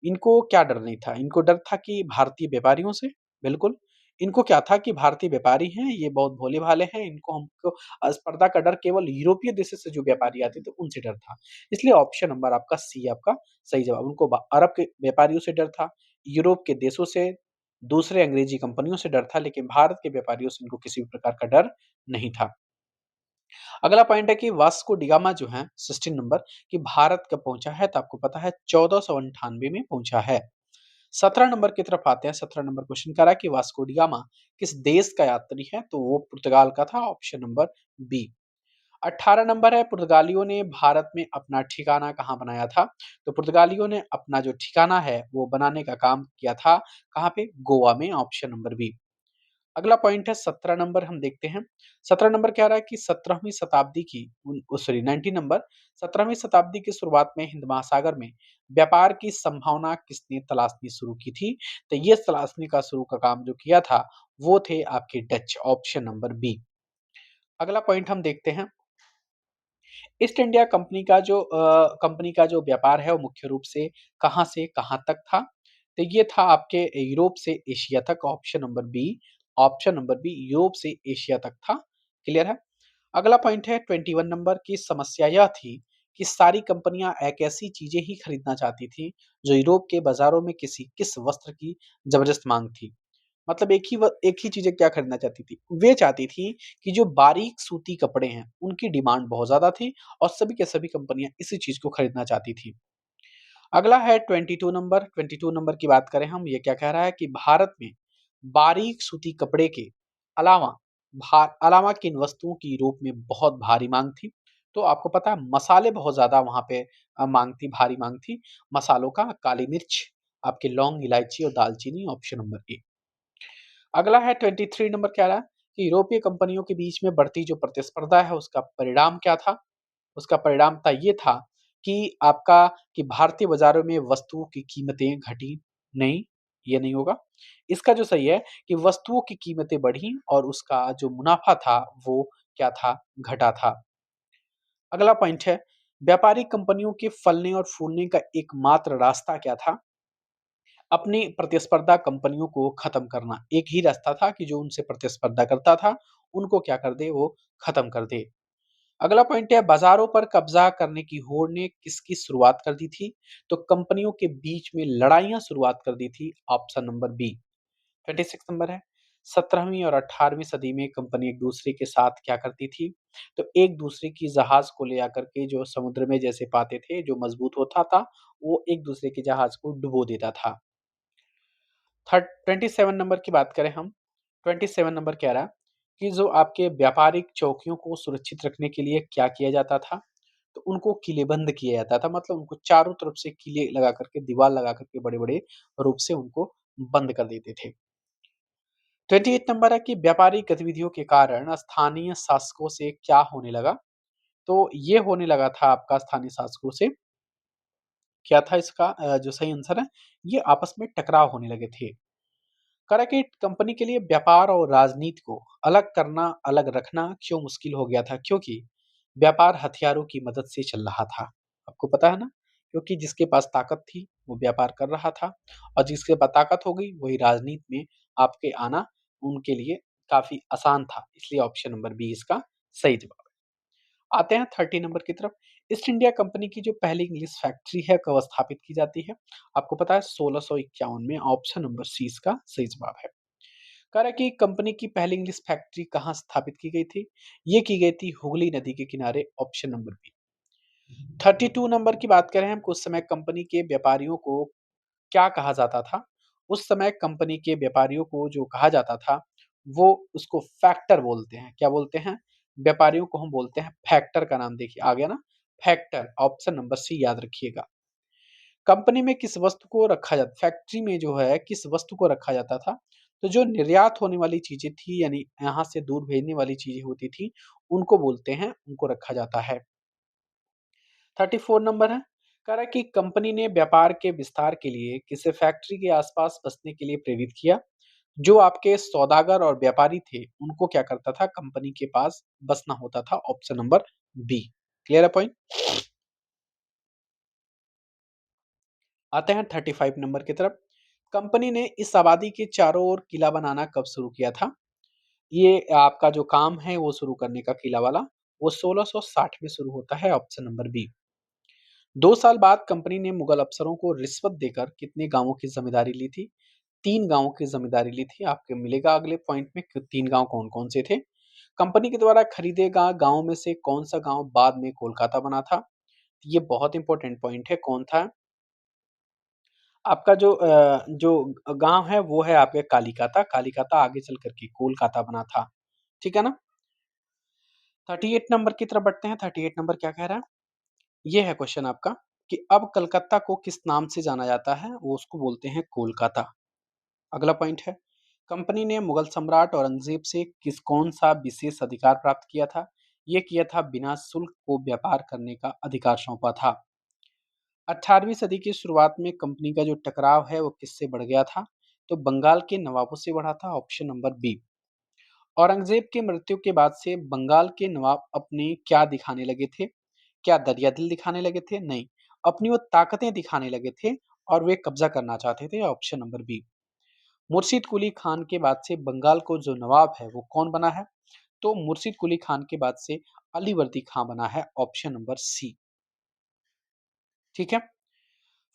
इनको क्या डर नहीं था? इनको डर था कि भारतीय व्यापारियों से। बिल्कुल। इनको क्या था कि भारतीय व्यापारी हैं, ये बहुत भोले-भाले हैं, हमको स्पर्धा का डर केवल यूरोपीय देशों से जो व्यापारी आते थे उनसे डर था। इसलिए ऑप्शन नंबर आपका सी आपका सही जवाब। उनको अरब के व्यापारियों से डर था, यूरोप के देशों से, दूसरे अंग्रेजी कंपनियों से डर था, लेकिन भारत के व्यापारियों से इनको किसी भी प्रकार का डर नहीं था। अगला पॉइंट है कि वास्को डी गामा जो है 16 नंबर, कि भारत कब पहुंचा है? तो आपको पता है 1498 में पहुंचा है। 17 नंबर की तरफ आते हैं। 17 नंबर क्वेश्चन कह रहा है कि वास्को डी गामा किस देश का यात्री है? तो वो पुर्तगाल का था। Option number B. 18 नंबर है, पुर्तगालियों ने भारत में अपना ठिकाना कहाँ बनाया था? तो पुर्तगालियों ने अपना जो ठिकाना है वो बनाने का काम किया था कहाँ पे? गोवा में। Option number B. अगला पॉइंट है 17 नंबर, हम देखते हैं। 17 नंबर कह रहा है कि 17वीं शताब्दी की 19 नंबर, 17वीं शताब्दी की शुरुआत में हिंद महासागर में व्यापार की संभावना किसने तलाशनी शुरू की थी? तो ये तलाशने का शुरू का काम जो किया था वो थे आपके डच। Option number B. अगला पॉइंट हम देखते हैं। ईस्ट इंडिया कंपनी का जो व्यापार है वो मुख्य रूप से कहाँ तक था? तो ये था आपके यूरोप से एशिया तक। Option number B. Option number B, Europe से एशिया तक था। क्लियर है? अगला पॉइंट है 21 नंबर की। समस्या यह थी कि सारी कंपनियां एक ऐसी चीजें ही खरीदना चाहती थी जो यूरोप के बाजारों में किस वस्त्र की जबरदस्त मांग थी। मतलब एक ही चीज़ें क्या खरीदना चाहती थी? वे चाहती थी कि जो बारीक सूती कपड़े हैं, उनकी डिमांड बहुत ज़्यादा थी और सभी के सभी कंपनियाँ इसी चीज़ को खरीदना चाहती थी। अगला है 22 नंबर। 22 नंबर की बात करें हम, ये क्या कह रहा है कि भारत में बारीक सूती कपड़े के अलावा अलावा किन वस्तुओं की यूरोप में बहुत भारी माँग थी? तो आपको पता है मसाले बहुत ज़्यादा वहाँ पे माँग थी, भारी माँग थी। मसालों का काली मिर्च, आपकी लौंग, इलायची और दालचीनी। Option number A. अगला है 23 नंबर कह रहा है कि यूरोपीय कंपनियों के बीच में बढ़ती जो प्रतिस्पर्धा है उसका परिणाम क्या था? उसका परिणाम था ये था कि आपका कि भारतीय बाज़ारों में वस्तुओं की कीमतें घटी नहीं, ये नहीं होगा। इसका जो सही है कि वस्तुओं की कीमतें बढ़ी और उसका जो मुनाफ़ा था वो क्या था? घटा था। अगला पॉइंट है, व्यापारिक कंपनियों के फलने और फूलने का एकमात्र रास्ता क्या था? अपनी प्रतिस्पर्धा कंपनियों को खत्म करना। एक ही रास्ता था कि जो उनसे प्रतिस्पर्धा करता था, उनको क्या कर दे, वो खत्म कर दे। अगला पॉइंट है, बाजारों पर कब्जा करने की होड़ ने किसकी शुरुआत कर दी थी? तो कंपनियों के बीच में लड़ाइयां शुरुआत कर दी थी, ऑप्शन नंबर बी। 26 नंबर है, 17वीं और 18वीं सदी में कंपनी एक दूसरे के साथ क्या करती थी? तो एक दूसरे की जहाज को ले आकर के जो समुद्र में जैसे पाते थे, जो मजबूत होता था, वो एक दूसरे के जहाज को डुबो देता था। थर्ड 27 नंबर की बात करें हम, 27 नंबर कह रहा है कि जो आपके व्यापारिक चौकियों को सुरक्षित रखने के लिए क्या किया जाता था? तो उनको किलेबंद किया जाता था, मतलब उनको चारों तरफ से किले लगा करके, दीवार लगा करके बड़े-बड़े रूप से उनको बंद कर देते थे। 28 नंबर है कि व्यापारिक गतिविधियों के कारण स्थानीय शासकों से क्या होने लगा? तो ये होने लगा था आपका स्थानीय शासकों से, क्या था इसका जो सही आंसर है, ये आपस में टकराव होने लगे थे। करा कि कंपनी के लिए व्यापार और राजनीति को अलग करना, अलग रखना क्यों मुश्किल हो गया था? क्योंकि व्यापार हथियारों की मदद से चल रहा था। आपको पता है ना? क्योंकि जिसके पास ताकत थी, वो व्यापार कर रहा था और जिसके पास ताकत हो गई, वही राजनीति में आपके आना उनके लिए काफ़ी आसान था। इसलिए ऑप्शन नंबर बी इसका सही जवाब है। आते हैं 30 नंबर की तरफ। ईस्ट इंडिया कंपनी की जो पहली इंग्लिश फैक्ट्री है, कब स्थापित की जाती है? आपको पता है 1651 में, ऑप्शन नंबर सी इसका सही जवाब है। कह रहा है कि कंपनी की पहली इंग्लिश फैक्ट्री कहाँ स्थापित की गई थी? ये की गई थी हुगली नदी के किनारे, ऑप्शन नंबर बी। 32 नंबर की बात करें हम, कुछ समय कंपनी के व्यापारियों को क्या कहा जाता था? उस समय कंपनी के व्यापारियों को जो कहा जाता था, वो उसको फैक्टर बोलते हैं। क्या बोलते हैं? व्यापारियों को हम बोलते हैं फैक्टर, का नाम देखिए आ गया ना, फैक्टर, ऑप्शन नंबर सी याद रखिएगा। कंपनी में किस वस्तु को रखा जाता, फैक्ट्री में जो है किस वस्तु को रखा जाता था? तो जो निर्यात होने वाली चीजें थी, यानी यहाँ से दूर भेजने वाली चीजें होती थी, उनको बोलते हैं, उनको रखा जाता है। 34 नंबर है, कह रहा है कि कंपनी ने व्यापार के विस्तार के लिए किसे फैक्ट्री के आसपास बसने के लिए प्रेरित किया? जो आपके सौदागर और व्यापारी थे, उनको क्या करता था, कंपनी के पास बसना होता था, ऑप्शन नंबर बी। क्लियर है पॉइंट? आते हैं 35 नंबर की तरफ। कंपनी ने इस आबादी के चारों ओर किला बनाना कब शुरू किया था? ये आपका जो काम है वो शुरू करने का किला वाला, वो 1660 में शुरू होता है, ऑप्शन नंबर बी। 2 साल बाद कंपनी ने मुगल अफसरों को रिश्वत देकर कितने गांवों की जमींदारी ली थी? 3 गांवों की जमींदारी ली थी। आपके मिलेगा अगले पॉइंट में कि 3 गांव कौन कौन से थे। कंपनी के द्वारा खरीदे गए गांव में से कौन सा गांव बाद में कोलकाता बना था? ये बहुत इंपॉर्टेंट पॉइंट है, कौन था? आपका जो गाँव है वो है आपके कालीकाता, कालीकाता आगे चल कर के कोलकाता बना था। ठीक है ना? 38 नंबर की तरफ बढ़ते हैं, 38 नंबर क्या कह रहा है? ये है क्वेश्चन आपका कि अब कलकत्ता को किस नाम से जाना जाता है? वो उसको बोलते हैं कोलकाता। अगला पॉइंट है, कंपनी ने मुगल सम्राट औरंगजेब से कौन-सा विशेष अधिकार प्राप्त किया था? ये किया था बिना शुल्क को व्यापार करने का अधिकार सौंपा था। 18वीं सदी की शुरुआत में कंपनी का जो टकराव है वो किससे बढ़ गया था? तो बंगाल के नवाबों से बढ़ा था, ऑप्शन नंबर बी। औरंगजेब की मृत्यु के बाद से बंगाल के नवाब अपने क्या दिखाने लगे थे? क्या दरियादिल दिखाने लगे थे? नहीं, अपनी वो ताकतें दिखाने लगे थे और वे कब्जा करना चाहते थे, ऑप्शन नंबर बी। मुर्शिद कुली खान के बाद से बंगाल को जो नवाब है वो कौन बना है? तो मुर्शिद कुली खान के बाद से अलीवर्दी खां बना है, ऑप्शन नंबर सी। ठीक है।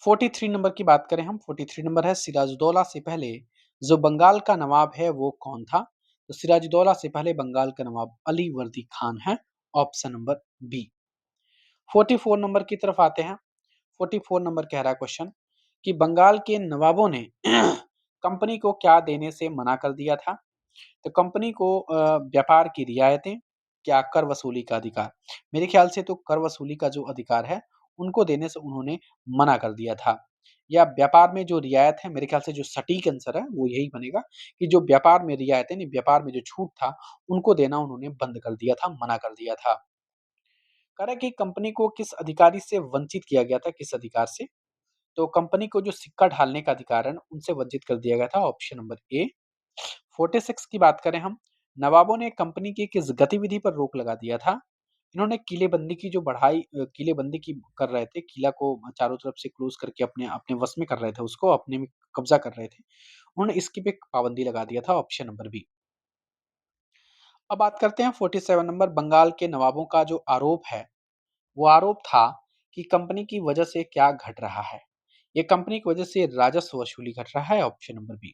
43 नंबर की बात करें हम, 43 नंबर है, सिराजुद्दौला से पहले जो बंगाल का नवाब है वो कौन था? तो सिराजुद्दौला से पहले बंगाल का नवाब अली वर्दी खान है, ऑप्शन नंबर बी। 44 नंबर की तरफ आते हैं। 44 नंबर कह रहा है क्वेश्चन कि बंगाल के नवाबों ने कंपनी को क्या देने से मना कर दिया था? तो कंपनी को व्यापार की रियायतें, क्या कर वसूली का अधिकार? मेरे ख्याल से तो कर वसूली का जो अधिकार है, उनको देने से उन्होंने मना कर दिया था। या व्यापार में जो रियायत है, मेरे ख्याल से जो सटीक आंसर है वो यही बनेगा कि जो व्यापार में रियायतें नहीं, व्यापार में जो छूट था, उनको देना उन्होंने बंद कर दिया था, मना कर दिया था। कह रहा है कि कंपनी को किस अधिकारी से वंचित किया गया था, किस अधिकार से? तो कंपनी को जो सिक्का ढालने का अधिकार है ना, उनसे वंचित कर दिया गया था, ऑप्शन नंबर ए। 46 की बात करें हम, नवाबों ने कंपनी की किस गतिविधि पर रोक लगा दिया था? इन्होंने किलेबंदी की जो किलेबंदी की कर रहे थे, किला को चारों तरफ से क्लोज़ करके अपने अपने वश में कर रहे थे, उसको अपने में कब्ज़ा कर रहे थे। उन्होंने इसकी पे पाबंदी लगा दिया था, ऑप्शन नंबर बी। अब बात करते हैं 47 नंबर, बंगाल के नवाबों का जो आरोप है, वो आरोप था कि कंपनी की वजह से क्या घट रहा है? ये कंपनी की वजह से राजस्व वसूली घट रहा है, option number B.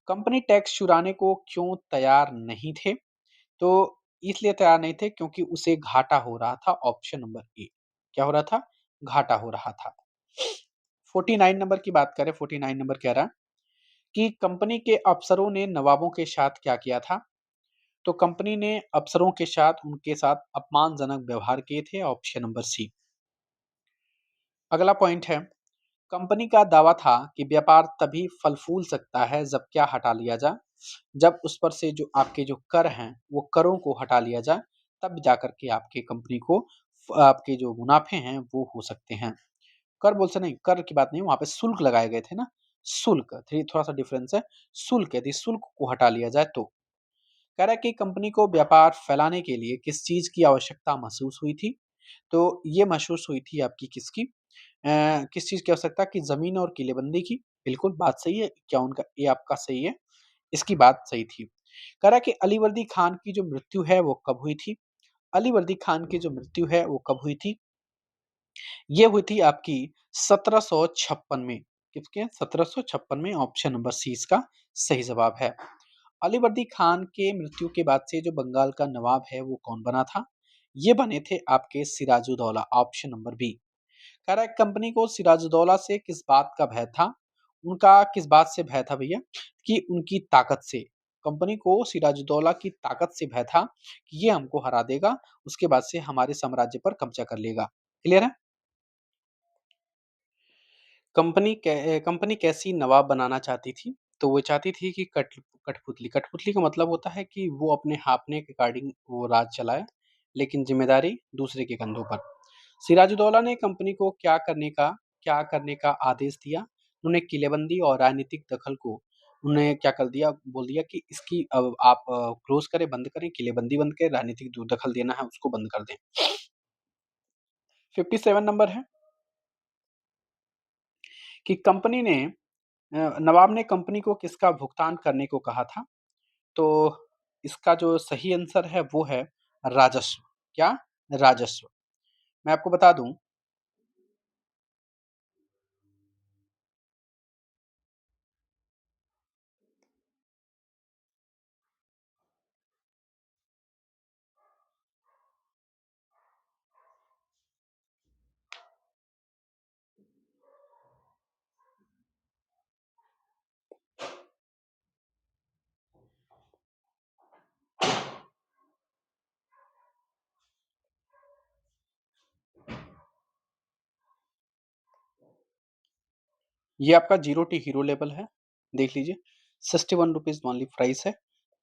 Company tax चुराने को क्यों तैयार नहीं थे? तो इसलिए तैयार नहीं थे क्योंकि उसे घाटा हो रहा था, ऑप्शन नंबर ए। क्या हो रहा था? घाटा हो रहा था। 49 नंबर की बात करें, 49 नंबर कह रहा है कि कंपनी के अफसरों ने नवाबों के साथ क्या किया था? तो कंपनी ने अफसरों के साथ उनके साथ अपमानजनक व्यवहार किए थे, ऑप्शन नंबर सी। अगला पॉइंट है, कंपनी का दावा था कि व्यापार तभी फल फूल सकता है जब क्या हटा लिया जाए, जब उस पर से जो आपके जो कर हैं वो करों को हटा लिया जाए, तब जाकर के आपके कंपनी को आपके जो मुनाफे हैं वो हो सकते हैं। कर बोल से नहीं, कर की बात नहीं, वहां पे शुल्क लगाए गए थे ना, शुल्क थोड़ा सा डिफरेंस है। शुल्क, यदि शुल्क को हटा लिया जाए तो कह रहा है कि कंपनी को व्यापार फैलाने के लिए किस चीज की आवश्यकता महसूस हुई थी? तो ये महसूस हुई थी आपकी किसकी, किस चीज की आवश्यकता की? जमीन और किलेबंदी की। बिल्कुल बात सही है, क्या उनका ये आपका सही है, इसकी बात सही थी। कह रहा है कि अली वर्दी खान की जो मृत्यु है वो कब हुई थी? अली वर्दी खान की जो मृत्यु है वो कब हुई थी? ये हुई थी आपकी 1756 में। किसके? 1756 में, ऑप्शन नंबर सी इसका सही जवाब है। अली वर्दी खान के मृत्यु के बाद से जो बंगाल का नवाब है वो कौन बना था? ये बने थे आपके सिराजुद्दौला, ऑप्शन नंबर बी। कह रहा है कंपनी को सिराजुद्दौला से किस बात का भय था? उनका किस बात से भय था भैया? कि उनकी ताकत से। कंपनी को सिराजुद्दौला की ताकत से भय था कि ये हमको हरा देगा, उसके बाद से हमारे साम्राज्य पर कब्जा कर लेगा। क्लियर है? कंपनी कैसी नवाब बनाना चाहती थी? तो वो चाहती थी कि कठपुतली। कठपुतली का मतलब होता है कि वो अपने हाँफने के अकॉर्डिंग वो राज चलाए, लेकिन ज़िम्मेदारी दूसरे के कंधों पर। सिराजुद्दौला ने कंपनी को क्या करने का आदेश दिया? उन्होंने किलेबंदी और राजनीतिक दखल को उन्हें क्या कर दिया? बोल दिया कि इसकी आप क्लोज़ करें, बंद करें, किलेबंदी बंद करें, राजनीतिक दु दखल देना है उसको बंद कर दें। 57 नंबर है कि नवाब ने कंपनी को किसका भुगतान करने को कहा था? तो इसका जो सही आंसर है वो है राजस्व। क्या? राजस्व। मैं आपको बता दूं, ये आपका जीरो टी हीरो लेवल है, देख लीजिए। 61 रुपीज ओनली प्राइस है।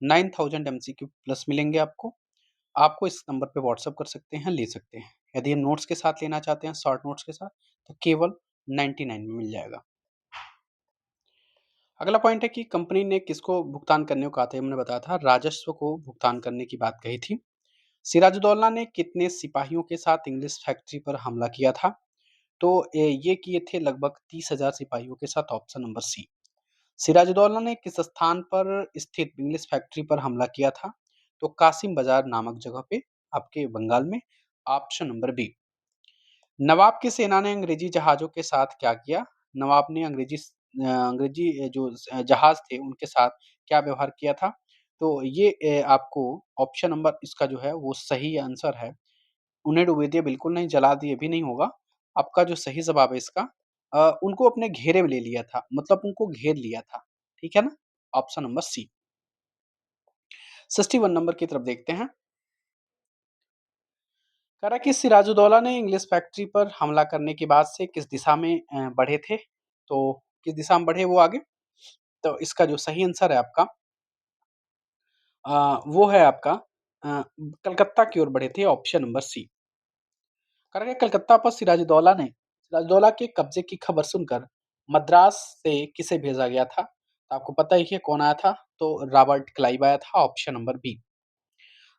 9000 MCQ प्लस मिलेंगे आपको। आपको इस नंबर पे व्हाट्सअप कर सकते हैं, ले सकते हैं। यदि हम नोट्स के साथ लेना चाहते हैं, शॉर्ट नोट्स के साथ, तो केवल 99 में मिल जाएगा। अगला पॉइंट है कि कंपनी ने किसको भुगतान करने को कहा था? हमने बताया था राजस्व को भुगतान करने की बात कही थी। सिराजुद्दौला ने कितने सिपाहियों के साथ इंग्लिश फैक्ट्री पर हमला किया था? तो ये किए थे लगभग 30,000 सिपाहियों के साथ, ऑप्शन नंबर सी। सिराजुद्दौला ने किस स्थान पर स्थित इंग्लिश फैक्ट्री पर हमला किया था? तो कासिम बाजार नामक जगह पे, आपके बंगाल में, ऑप्शन नंबर बी। नवाब की सेना ने अंग्रेजी जहाज़ों के साथ क्या किया? नवाब ने अंग्रेजी जो जहाज़ थे उनके साथ क्या व्यवहार किया था? तो ये आपको ऑप्शन नंबर इसका जो है वो सही आंसर है। उन्हें डुबो दिया, बिल्कुल नहीं, जला दिए भी नहीं होगा। आपका जो सही जवाब है इसका, उनको अपने घेरे में ले लिया था, मतलब उनको घेर लिया था। ठीक है ना? ऑप्शन नंबर सी। 61 नंबर की तरफ देखते हैं। कह रहा है कि सिराजुद्दौला ने इंग्लिश फैक्ट्री पर हमला करने के बाद से किस दिशा में बढ़े थे? तो किस दिशा में बढ़े वो आगे? तो इसका जो सही आंसर है आपका, वो है आपका कलकत्ता की ओर बढ़े थे, ऑप्शन नंबर सी। कह रहा है कि कलकत्ता पर सिराजुद्दौला के कब्जे की खबर सुनकर मद्रास से किसे भेजा गया था? तो आपको पता ही है कौन आया था, तो रॉबर्ट क्लाइव आया था, option number B.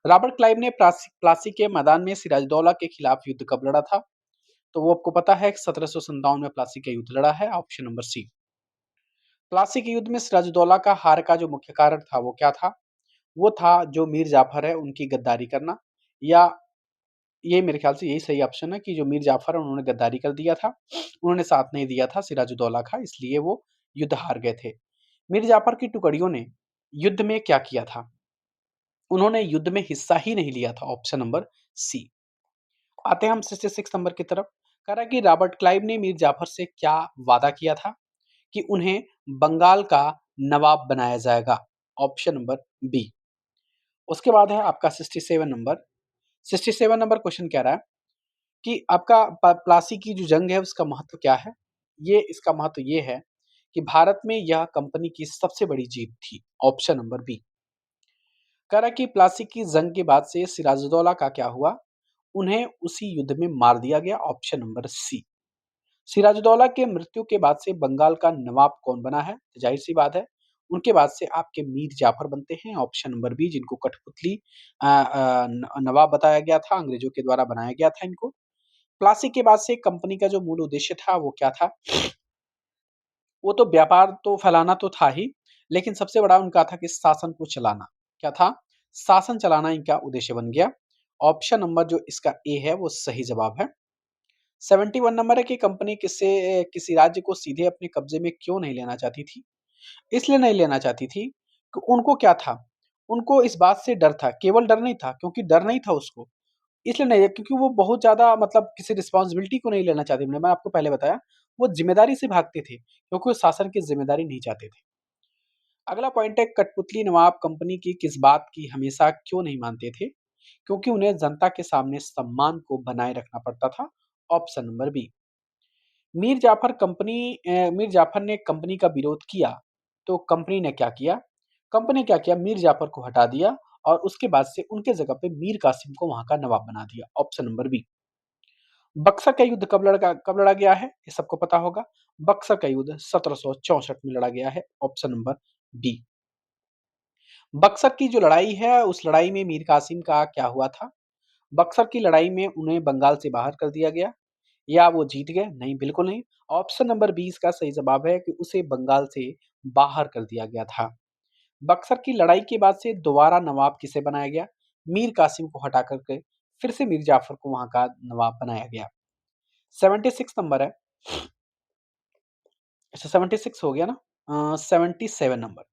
Robert Clive ने प्लासी के मैदान में सिराजुद्दौला के खिलाफ युद्ध कब लड़ा था? तो वो आपको पता है 1757 में प्लासी का युद्ध लड़ा है, ऑप्शन नंबर सी। प्लासी के युद्ध में सिराजुद्दौला का हार का जो मुख्य कारण था वो क्या था? वो था जो मीर जाफ़र है उनकी गद्दारी करना, या ये मेरे ख़्याल से यही सही ऑप्शन है कि जो मीर जाफ़र है उन्होंने गद्दारी कर दिया था। उन्होंने साथ नहीं दिया था सिराजुद्दौला का, इसलिए वो युद्ध हार गए थे। मीर जाफ़र की टुकड़ियों ने युद्ध में क्या किया था? उन्होंने युद्ध में हिस्सा ही नहीं लिया था, ऑप्शन नंबर सी। आते हैं हम 66 नंबर की तरफ। कह रहा है कि रॉबर्ट क्लाइव ने मीर जाफ़र से क्या वादा किया था? कि उन्हें बंगाल का नवाब बनाया जाएगा, ऑप्शन नंबर बी। उसके बाद है आपका 67 नंबर। 67 नंबर क्वेश्चन कह रहा है कि आपका प्लासी की जो जंग है उसका महत्व क्या है? ये इसका महत्व ये है कि भारत में यह कंपनी की सबसे बड़ी जीत थी, ऑप्शन नंबर बी। कह रहा है कि प्लासी की जंग के बाद से सिराजुद्दौला का क्या हुआ? उन्हें उसी युद्ध में मार दिया गया, ऑप्शन नंबर सी। सिराजुद्दौला के मृत्यु के बाद से बंगाल का नवाब कौन बना है? तो ज़ाहिर-सी बात है, उनके बाद से आपके मीर जाफ़र बनते हैं, ऑप्शन नंबर बी, जिनको कठपुतली नवाब बताया गया था, अंग्रेज़ों के द्वारा बनाया गया था इनको। प्लासी के बाद से कंपनी का जो मूल उद्देश्य था, वो क्या था? वो तो व्यापार तो फैलाना तो था ही, लेकिन सबसे बड़ा उनका था कि शासन को चलाना। क्या था? शासन चलाना इनका उद्देश्य बन गया। ऑप्शन नंबर जो इसका ए है, वो सही जवाब है। 71 नंबर है कि कंपनी किसी राज्य को सीधे अपने कब्जे में क्यों नहीं लेना चाहती थी? इसलिए नहीं लेना चाहती थी कि उनको क्या था? उनको इस बात से डर था, केवल डर नहीं था, क्योंकि डर नहीं था उसको, इसलिए नहीं क्योंकि वो बहुत ज़्यादा मतलब किसी रिस्पॉन्सिबिलिटी को नहीं लेना चाहते। मैं आपको पहले बताया, वो ज़िम्मेदारी से भागते थे, क्योंकि वो शासन की ज़िम्मेदारी नहीं चाहते थे। अगला पॉइंट है कठपुतली नवाब कंपनी की किस बात की हमेशा क्यों नहीं मानते थे? क्योंकि उन्हें जनता के सामने सम्मान को बनाए रखना पड़ता था। Option number B. Mir Jafar ने कंपनी का विरोध किया, तो कंपनी ने क्या किया? कंपनी ने क्या किया? मीर जाफर को हटा दिया और उसके बाद से उनके जगह पे मीर कासिम को वहाँ का नवाब बना दिया। Option number B. बक्सर का युद्ध कब लड़ा गया है? ये सबको पता होगा। बक्सर का युद्ध 1764 में लड़ा गया है। Option number B. बक्सर की जो लड़ाई है, उस लड़ाई में मीर कासिम का क्या हुआ था? बक्सर की लड़ाई में उन्हें बंगाल से बाहर कर दिया गया, या वो जीत गए? नहीं, बिल्कुल नहीं। ऑप्शन नंबर 20 का सही जवाब है कि उसे बंगाल से बाहर कर दिया गया था। बक्सर की लड़ाई के बाद से दोबारा नवाब किसे बनाया गया? मीर कासिम को हटा करके फिर से मीर जाफर को वहां का नवाब बनाया गया। 76 नंबर है। अच्छा, 76 हो गया ना। 77 नंबर।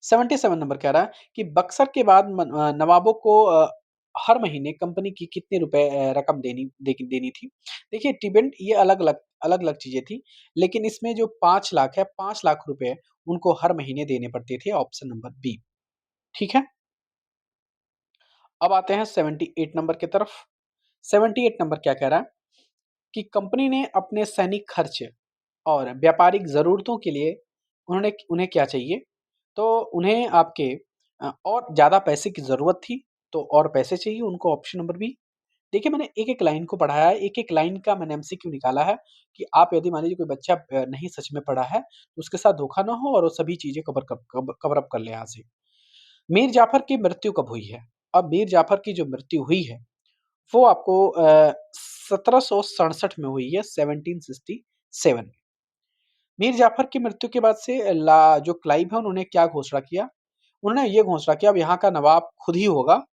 77 नंबर कह रहा है कि बक्सर के बाद नवाबों को हर महीने कंपनी की कितने रुपए रकम देनी थी। देखिए डिपेंड, ये अलग-अलग चीज़ें थी, लेकिन इसमें जो 5 लाख है, 5 लाख रुपए उनको हर महीने देने पड़ते थे, ऑप्शन नंबर बी, ठीक है? अब आते हैं 78 नंबर की तरफ। 78 नंबर क्या कह रहा है कि कंपनी ने अपने सैनिक खर्च और व्यापारिक ज़रूरतों के लिए उन्होंने उन्हें क्या चाहिए? तो उन्हें आपके और ज़्यादा पैसे की ज़रूरत थी, तो और पैसे चाहिए उनको, ऑप्शन नंबर बी। देखिए मैंने एक-एक लाइन को पढ़ा है, एक-एक लाइन का मैंने एमसीक्यू निकाला है कि आप यदि मान लीजिए कोई बच्चा नहीं सच में पढ़ा है, तो उसके साथ धोखा ना हो और वो सभी चीज़ें कवर अप कर ले यहाँ से। मीर जाफ़र की मृत्यु कब हुई है? अब मीर जाफ़र की जो मृत्यु हुई है, वो आपको 1767 में हुई है, 1767 में। मीर जाफ़र की मृत्यु के बाद से जो क्लाइव है उन्होंने क्या घोषणा किया? उन्होंने ये घोषणा किया अब यहाँ का नवाब खुद ही होगा,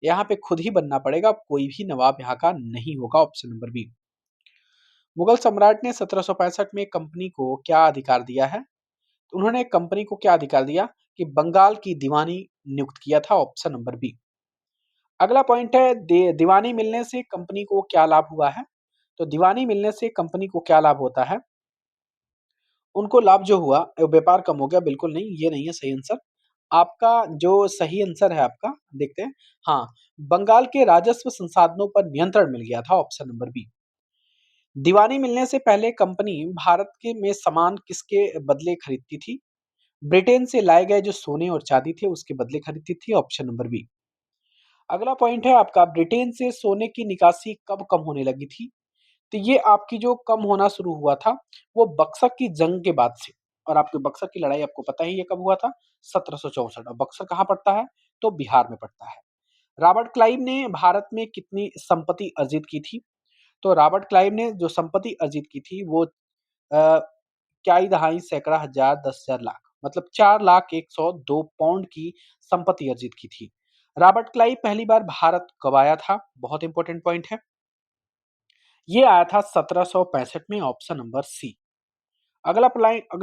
यहाँ पे खुद ही बनना पड़ेगा, अब कोई भी नवाब यहाँ का नहीं होगा, ऑप्शन नंबर बी। मुगल सम्राट ने 1765 में कंपनी को क्या अधिकार दिया है? तो उन्होंने कंपनी को क्या अधिकार दिया कि बंगाल की दीवानी नियुक्त किया था, ऑप्शन नंबर बी। अगला पॉइंट है दीवानी मिलने से कंपनी को क्या लाभ हुआ है? तो दीवानी मिलने से कंपनी को क्या लाभ होता है? उनको लाभ जो हुआ व्यापार कम हो गया, बिल्कुल नहीं, ये नहीं है सही आंसर। आपका जो सही आंसर है आपका, देखते हैं। हाँ, बंगाल के राजस्व संसाधनों पर नियंत्रण मिल गया था, ऑप्शन नंबर बी। दीवानी मिलने से पहले कंपनी भारत के में सामान किसके बदले खरीदती थी? ब्रिटेन से लाए गए जो सोने और चांदी थे उसके बदले खरीदती थी, ऑप्शन नंबर बी। अगला पॉइंट है आपका ब्रिटेन से सोने की निकासी कब कम होने लगी थी? तो ये आपकी जो कम होना शुरू हुआ था, वो बक्सर की जंग के बाद से। और आपको बक्सर की लड़ाई आपको पता ही है कब हुआ था? 1764। अब बक्सर कहाँ पड़ता है? तो बिहार में पड़ता है। रॉबर्ट क्लाइव ने भारत में कितनी संपत्ति अर्जित की थी? तो रॉबर्ट क्लाइव ने जो संपत्ति अर्जित की थी वो क्या ही दहाई, सैकड़ा, हज़ार, 10,000, लाख। मतलब 4,01,02 पाउंड की संपत्ति अर्जित की थी। रॉबर्ट क्लाइव पहली बार भारत कब आया था? बहुत इंपॉर्टेंट पॉइंट है। ये आया था 1765 में, ऑप्शन नंबर सी। अगला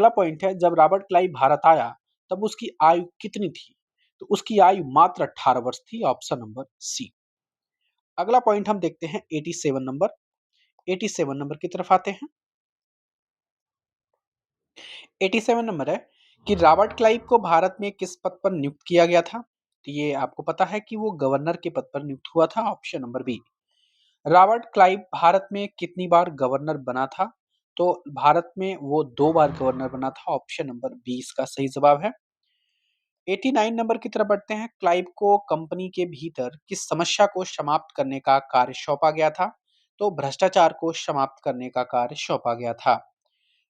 पॉइंट है, जब रॉबर्ट क्लाइव भारत आया तब उसकी आयु कितनी थी? तो उसकी आयु मात्र 18 वर्ष थी, ऑप्शन नंबर सी। अगला पॉइंट हम देखते हैं 87 नंबर। 87 नंबर की तरफ आते हैं। 87 नंबर है कि रॉबर्ट क्लाइव को भारत में किस पद पर नियुक्त किया गया था? तो ये आपको पता है कि वो गवर्नर के पद पर नियुक्त हुआ था, option number B. Robert Clive Bharat में कितनी बार गवर्नर बना था? तो भारत में वो 2 बार गवर्नर बना था, ऑप्शन नंबर बी इसका सही जवाब है। 89 नंबर की तरफ बढ़ते हैं। क्लाइव को कंपनी के भीतर किस समस्या को समाप्त करने का कार्य सौंपा गया था? तो भ्रष्टाचार को समाप्त करने का कार्य सौंपा गया था।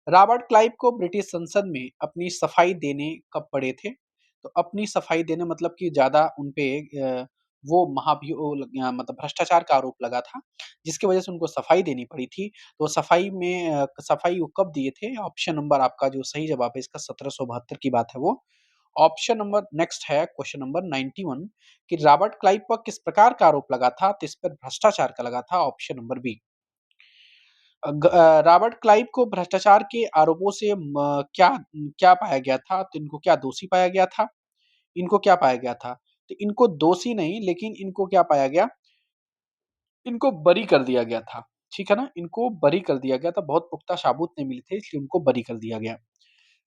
रॉबर्ट क्लाइव को ब्रिटिश संसद में अपनी सफाई देने कब पड़े थे? तो अपनी सफाई देने मतलब कि ज़्यादा उन पे वो मतलब भ्रष्टाचार का आरोप लगा था, जिसकी वजह से उनको सफाई देनी पड़ी थी। तो सफाई वो कब दिए थे? ऑप्शन नंबर आपका जो सही जवाब है इसका 1772 की बात है वो। ऑप्शन नंबर नेक्स्ट है क्वेश्चन नंबर 91 कि रॉबर्ट क्लाइव पर किस प्रकार का आरोप लगा था? तो इस पर भ्रष्टाचार का लगा था, option number B. Robert Clive को भ्रष्टाचार के आरोपों से क्या क्या पाया गया था? तो इनको क्या दोषी पाया गया था? इनको क्या पाया गया था? तो इनको दोषी नहीं, लेकिन इनको क्या पाया गया? इनको बरी कर दिया गया था। ठीक है ना? इनको बरी कर दिया गया था। बहुत पुख्ता सबूत नहीं मिले थे, इसलिए उनको बरी कर दिया गया।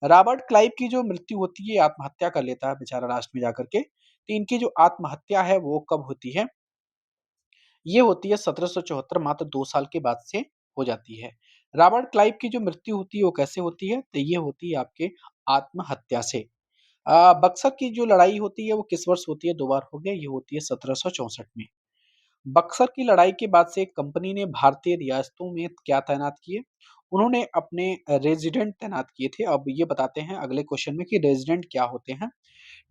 रॉबर्ट क्लाइव की जो मृत्यु होती है, आत्महत्या कर लेता है बेचारा लास्ट में जाकर के। तो इनकी जो आत्महत्या है वो कब होती है? ये होती है 1774, मात्र 2 साल के बाद से हो जाती है। रॉबर्ट क्लाइव की जो मृत्यु होती है वो कैसे होती है? तो ये होती है आपके आत्महत्या से। बक्सर की जो लड़ाई होती है वो किस वर्ष होती है? 2 बार हो गया, ये होती है 1764 में। बक्सर की लड़ाई के बाद से कंपनी ने भारतीय रियासतों में क्या तैनात किए? उन्होंने अपने रेज़िडेंट तैनात किए थे। अब ये बताते हैं अगले क्वेश्चन में कि रेज़िडेंट क्या होते हैं?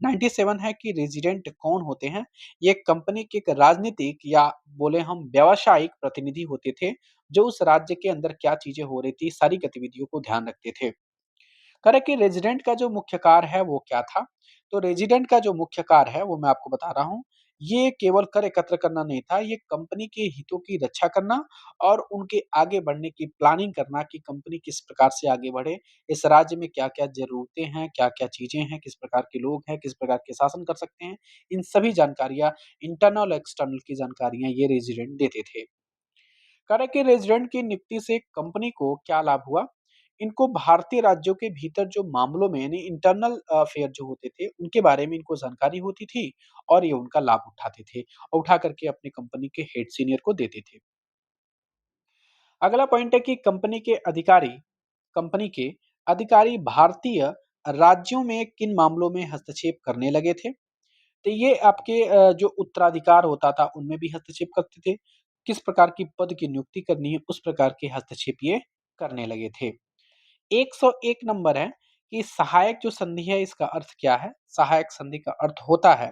97 है कि रेज़िडेंट कौन होते हैं? ये कंपनी के एक राजनीतिक या बोले हम व्यावसायिक प्रतिनिधि होते थे, जो उस राज्य के अंदर क्या चीज़ें हो रही थी, सारी गतिविधियों को ध्यान रखते थे। करें कि रेज़िडेंट का जो मुख्य कार्य है वो क्या था? तो रेज़िडेंट का जो मुख्य कार्य है वो मैं आपको बता रहा हूँ। ये केवल कर एकत्र करना नहीं था, ये कंपनी के हितों की रक्षा करना और उनके आगे बढ़ने की प्लानिंग करना कि कंपनी किस प्रकार से आगे बढ़े, इस राज्य में क्या-क्या ज़रूरतें हैं, क्या-क्या चीज़ें हैं, किस प्रकार के लोग हैं, किस प्रकार के शासन कर सकते हैं, इन सभी जानकारियाँ, इंटरनल, एक्सटर्नल की जानकारियाँ ये रेज़िडेंट देते थे। करें कि रेजिडेंट की नियुक्ति से कंपनी को क्या लाभ हुआ? इनको भारतीय राज्यों के भीतर जो मामलों में यानी इंटरनल अफेयर जो होते थे, उनके बारे में इनको जानकारी होती थी और ये उनका लाभ उठाते थे और उठा करके अपनी कंपनी के हेड सीनियर को देते थे। अगला पॉइंट है कि कंपनी के अधिकारी भारतीय राज्यों में किन मामलों में हस्तक्षेप करने लगे थे? तो ये आपके जो उत्तराधिकार होता था उनमें भी हस्तक्षेप करते थे। किस प्रकार की पद की नियुक्ति करनी है उस प्रकार के हस्तक्षेप ये करने लगे थे। 101 नंबर है कि सहायक जो संधि है इसका अर्थ क्या है? सहायक संधि का अर्थ होता है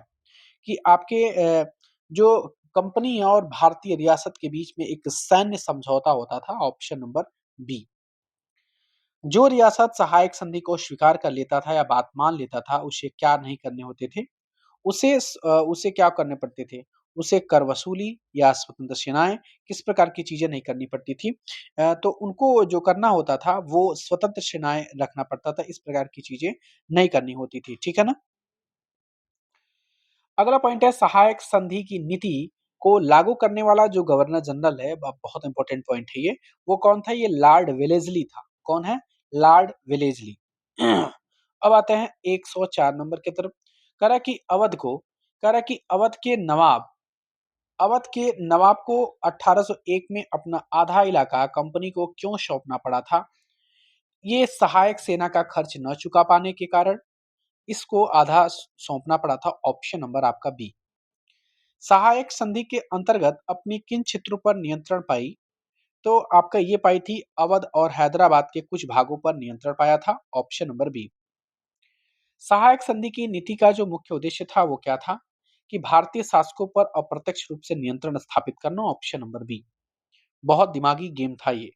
कि आपके जो कंपनी है और भारतीय रियासत के बीच में एक सैन्य समझौता होता था, ऑप्शन नंबर बी। जो रियासत सहायक संधि को स्वीकार कर लेता था या बात मान लेता था, उसे क्या नहीं करने होते थे? उसे क्या करने पड़ते थे? उसे कर वसूली या स्वतंत्र सेनाएँ, किस प्रकार की चीज़ें नहीं करनी पड़ती थी। तो उनको जो करना होता था, वो स्वतंत्र सेनाएँ रखना पड़ता था, इस प्रकार की चीज़ें नहीं करनी होती थी, ठीक है ना? अगला पॉइंट है सहायक संधि की नीति को लागू करने वाला जो गवर्नर जनरल है, बहुत इंपॉर्टेंट पॉइंट है ये, वो कौन था? ये लॉर्ड वेलेज़ली था। कौन है? लॉर्ड वेलेज़ली। अब आते हैं 104 नंबर की तरफ। कह रहा है कि अवध के नवाब को 1801 में अपना आधा इलाका कंपनी को क्यों सौंपना पड़ा था? ये सहायक सेना का खर्च न चुका पाने के कारण इसको आधा सौंपना पड़ा था, ऑप्शन नंबर आपका बी। सहायक संधि के अंतर्गत अपनी किन क्षेत्रों पर नियंत्रण पाई? तो आपका ये पाई थी अवध और हैदराबाद के कुछ भागों पर नियंत्रण पाया था, ऑप्शन नंबर बी। सहायक संधि की नीति का जो मुख्य उद्देश्य था वो क्या था? कि भारतीय शासकों पर अप्रत्यक्ष रूप से नियंत्रण स्थापित करना, ऑप्शन नंबर बी। बहुत दिमागी गेम था ये।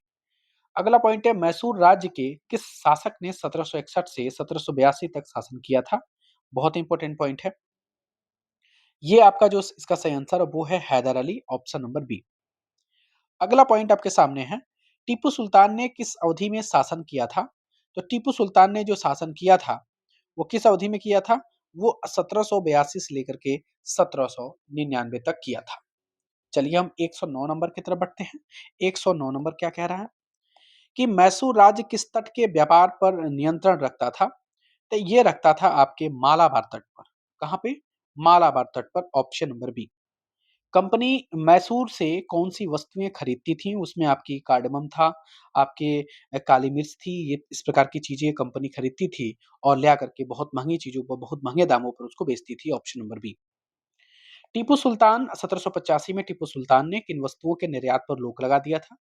अगला पॉइंट है मैसूर राज्य के किस शासक ने 1761 से 1782 तक शासन किया था? बहुत इंपॉर्टेंट पॉइंट है। ये आपका जो इसका सही आंसर है वो है Haider Ali, option number B. अगला पॉइंट आपके सामने है, टीपू सुल्तान ने किस अवधि में शासन किया था? तो टीपू सुल्तान ने जो शासन किया था, वो किस अवधि में किया था? वो 1782 से लेकर के 1799 तक किया था। चलिए हम 109 नंबर की तरफ बढ़ते हैं। 109 नंबर क्या कह रहा है कि मैसूर राज्य किस तट के व्यापार पर नियंत्रण रखता था? तो ये रखता था आपके मालाबार तट पर। कहाँ पे? मालाबार तट पर, option number B. Company Mysore से कौन-सी वस्तुएँ खरीदती थी? उसमें आपकी कार्डमम था, आपके काली मिर्च थी, ये इस प्रकार की चीज़ें कंपनी खरीदती थी और ले आकर के बहुत महँगी चीज़ों को बहुत महँगे दामों पर उसको बेचती थी, option number B. Tipu Sultan 1785 में टीपू सुल्तान ने किन वस्तुओं के निर्यात पर रोक लगा दिया था?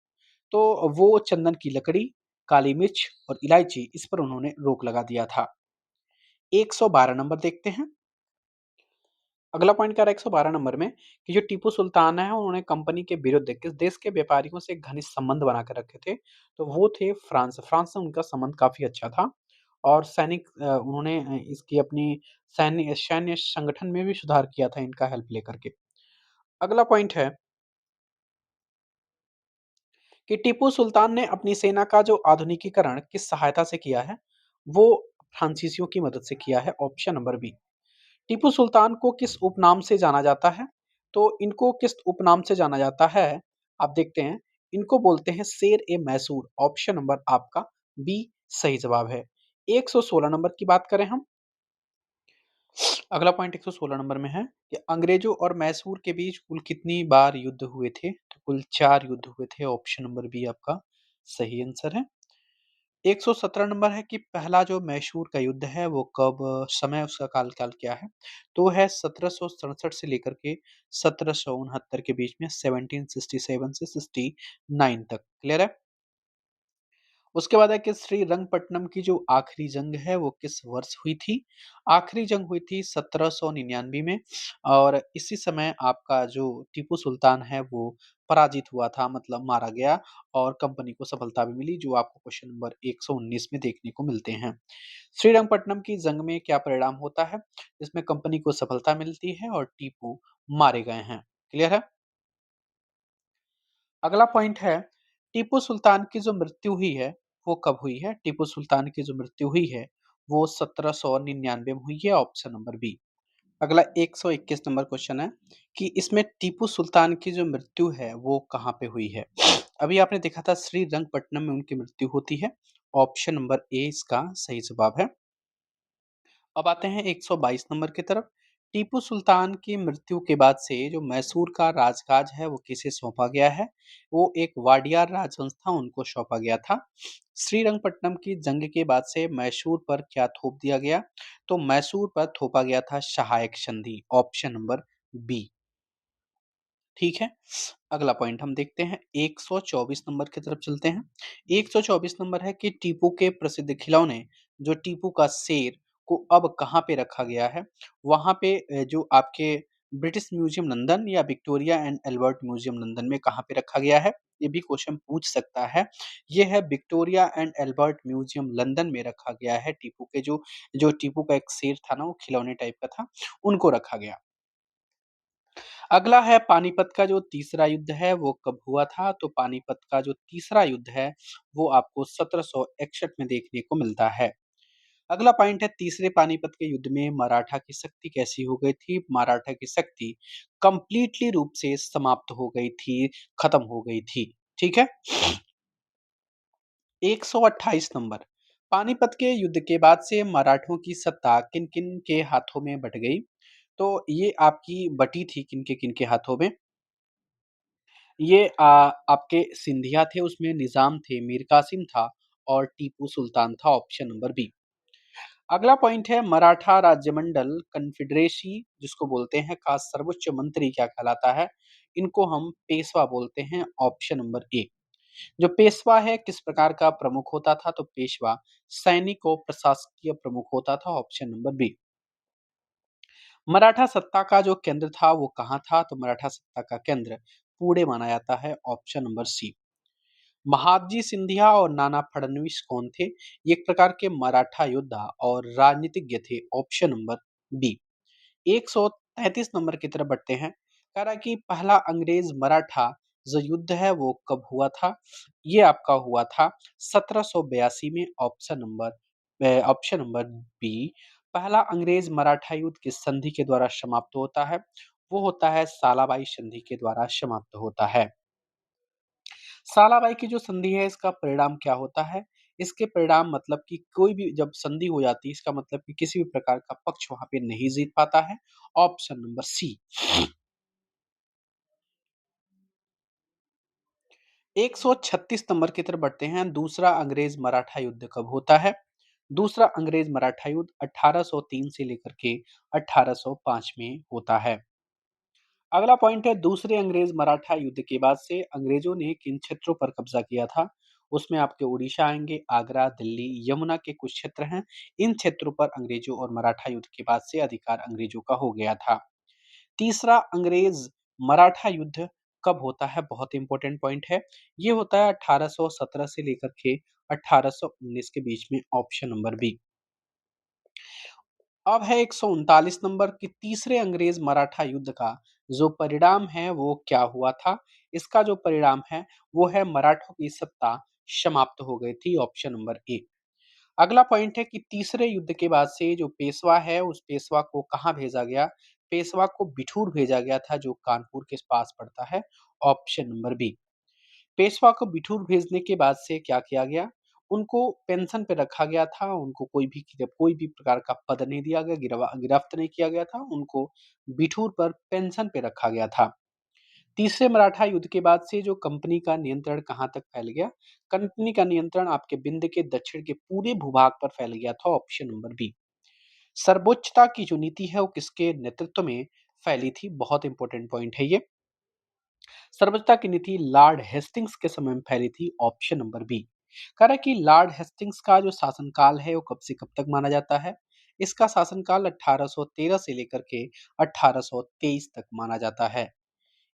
तो वो चंदन की लकड़ी, काली मिर्च और इलायची, इस पर उन्होंने रोक लगा दिया था। 112 नंबर देखते हैं। अगला पॉइंट कह रहा है 112 नंबर में कि जो टीपू सुल्तान है उन्होंने कंपनी के विरुद्ध किस देश के व्यापारियों से घनिष्ठ संबंध बना कर रखे थे? तो वो थे फ्रांस। फ्रांस से उनका संबंध काफ़ी अच्छा था और सैनिक उन्होंने इसकी अपनी सैन्य सैन्य संगठन में भी सुधार किया था इनका हेल्प लेकर के। अगला पॉइंट है कि टीपू सुल्तान ने अपनी सेना का जो आधुनिकीकरण किस सहायता से किया है? वो फ्रांसीसियों की मदद से किया है, option number B. Tipu Sultan को किस उपनाम से जाना जाता है? तो इनको किस उपनाम से जाना जाता है? आप देखते हैं, इनको बोलते हैं शेर-ए-मैसूर, ऑप्शन नंबर आपका बी सही जवाब है। 116 नंबर की बात करें हम, अगला पॉइंट 116 नंबर में है कि अंग्रेजों और मैसूर के बीच कुल कितनी बार युद्ध हुए थे? तो कुल 4 युद्ध हुए थे, ऑप्शन नंबर बी आपका सही आंसर है। 117 नंबर है कि पहला जो मैसूर का युद्ध है वो कब समय उसका काल काल क्या है? तो है 1767 से लेकर के 1769 के बीच में 1767 से 69 तक, क्लियर है? उसके बाद है कि श्रीरंगपट्टनम की जो आखिरी जंग है वो किस वर्ष हुई थी? आखिरी जंग हुई थी 1799 में और इसी समय आपका जो टीपू सुल्तान है वो पराजित हुआ था, मतलब मारा गया और कंपनी को सफलता भी मिली, जो आपको क्वेश्चन नंबर 119 में देखने को मिलते हैं। श्रीरंगपट्टनम की जंग में क्या परिणाम होता है? इसमें कंपनी को सफलता मिलती है और टीपू मारे गए हैं। क्लियर है? अगला पॉइंट है, टीपू सुल्तान की जो मृत्यु हुई है, वो कब हुई है? टीपू सुल्तान की जो मृत्यु हुई है, वो 1799 में हुई है, ऑप्शन नंबर बी। अगला 121 नंबर क्वेश्चन है कि इसमें टीपू सुल्तान की जो मृत्यु है, वो कहाँ पे हुई है? अभी आपने देखा था श्रीरंगपट्टनम में उनकी मृत्यु होती है, ऑप्शन नंबर ए इसका सही जवाब है। अब आते हैं 122 नंबर की तरफ। टीपू सुल्तान की मृत्यु के बाद से जो मैसूर का राजकाज है वो किसे सौंपा गया है? वो एक वाडियार राजवंश था, उनको सौंपा गया था। श्रीरंगपट्टनम की जंग के बाद से मैसूर पर क्या थोप दिया गया? तो मैसूर पर थोपा गया था सहायक संधि, ऑप्शन नंबर बी। ठीक है। अगला पॉइंट हम देखते हैं, 124 नंबर की तरफ चलते हैं। 124 नंबर है कि टीपू के प्रसिद्ध खिलौने जो टीपू का शेर को अब कहाँ पे रखा गया है? वहाँ पे जो आपके ब्रिटिश म्यूजियम लंदन या Victoria and Albert museum London में कहाँ पे रखा गया है? ये भी क्वेश्चन पूछ सकता है। ये है Victoria and Albert museum London में रखा गया है। टीपू के जो जो टीपू का एक शेर था ना, वो खिलौने टाइप का था, उनको रखा गया। अगला है पानीपत का जो तीसरा युद्ध है वो कब हुआ था? तो पानीपत का जो तीसरा युद्ध है वो आपको 1761 में देखने को मिलता है। अगला पॉइंट है, तीसरे पानीपत के युद्ध में मराठा की शक्ति कैसी हो गई थी? मराठा की शक्ति कंप्लीटली रूप से समाप्त हो गई थी, खत्म हो गई थी। ठीक है? 128 नंबर, पानीपत के युद्ध के बाद से मराठों की सत्ता किन-किन के हाथों में बँट गई? तो ये आपकी बटी थी किनके-किनके हाथों में? ये आपके सिंधिया थे, उसमें निज़ाम थे, मीर कासिम था और टीपू सुल्तान था, ऑप्शन नंबर बी। अगला पॉइंट है, मराठा राज्यमंडल कन्फेडरेसी जिसको बोलते हैं का सर्वोच्च मंत्री क्या कहलाता है? इनको हम पेशवा बोलते हैं, ऑप्शन नंबर ए। जो पेशवा है किस प्रकार का प्रमुख होता था? तो पेशवा सैनिक और प्रशासकीय प्रमुख होता था, ऑप्शन नंबर बी। मराठा सत्ता का जो केंद्र था वो कहाँ था? तो मराठा सत्ता का केंद्र पुणे माना जाता है, option number C. Mahadji Scindia और नाना फडणवीस कौन थे? ये एक प्रकार के मराठा योद्धा और राजनीतिज्ञ थे। Option number B. 133 नंबर की तरफ बढ़ते हैं। कह रहा है कि पहला अंग्रेज मराठा जो युद्ध है वो कब हुआ था? ये आपका हुआ था 1782 में। Option number B. पहला अंग्रेज मराठा युद्ध किस संधि के द्वारा समाप्त होता है? वो होता है सालाबाई संधि के द्वारा समाप्त होता है। सालाबाई की जो संधि है इसका परिणाम क्या होता है? इसके परिणाम मतलब कि कोई भी जब संधि हो जाती है इसका मतलब कि किसी भी प्रकार का पक्ष वहां पे नहीं जीत पाता है। ऑप्शन नंबर सी। 136 नंबर की तरफ बढ़ते हैं। दूसरा अंग्रेज मराठा युद्ध कब होता है? दूसरा अंग्रेज मराठा युद्ध 1803 से लेकर के 1805 में होता है। अगला पॉइंट है दूसरे अंग्रेज मराठा युद्ध के बाद से अंग्रेजों ने किन क्षेत्रों पर कब्जा किया था? उसमें आपके उड़ीसा आएंगे, आगरा, दिल्ली, यमुना के कुछ क्षेत्र हैं। इन क्षेत्रों पर अंग्रेजों और मराठा युद्ध के बाद से अधिकार अंग्रेजों का हो गया था। तीसरा अंग्रेज मराठा युद्ध कब होता है? बहुत इंपॉर्टेंट पॉइंट है। ये होता है 1817 से लेकर के 1819 के बीच में। Option number B. अब है 139 नंबर कि तीसरे अंग्रेज मराठा युद्ध का जो परिणाम है वो क्या हुआ था? इसका जो परिणाम है वो है मराठों की सत्ता समाप्त हो गई थी। Option number A. अगला पॉइंट है कि तीसरे युद्ध के बाद से जो पेशवा है उस पेशवा को कहाँ भेजा गया? पेशवा को बिठूर भेजा गया था जो कानपुर के पास पड़ता है। Option number B. पेशवा को बिठूर भेजने के बाद से क्या किया गया? उनको पेंशन पे रखा गया था, उनको कोई भी प्रकार का पद नहीं दिया गया, गिरफ्त नहीं किया गया था, उनको बिठूर पर पेंशन पे रखा गया था। तीसरे मराठा युद्ध के बाद से जो कंपनी का नियंत्रण कहाँ तक फैल गया? कंपनी का नियंत्रण आपके बिंद के दक्षिण के पूरे भूभाग पर फैल गया था। Option number B. सर्वोच्चता की जो नीति है वो किसके नेतृत्व में फैली थी? बहुत इंपॉर्टेंट पॉइंट है ये। सर्वोच्चता की नीति लॉर्ड हेस्टिंग्स के समय में फैली थी। Option number B. कह रहा है कि लॉर्ड हेस्टिंग्स का जो शासनकाल है वो कब से कब तक माना जाता है? इसका शासनकाल 1813 से लेकर के 1823 तक माना जाता है।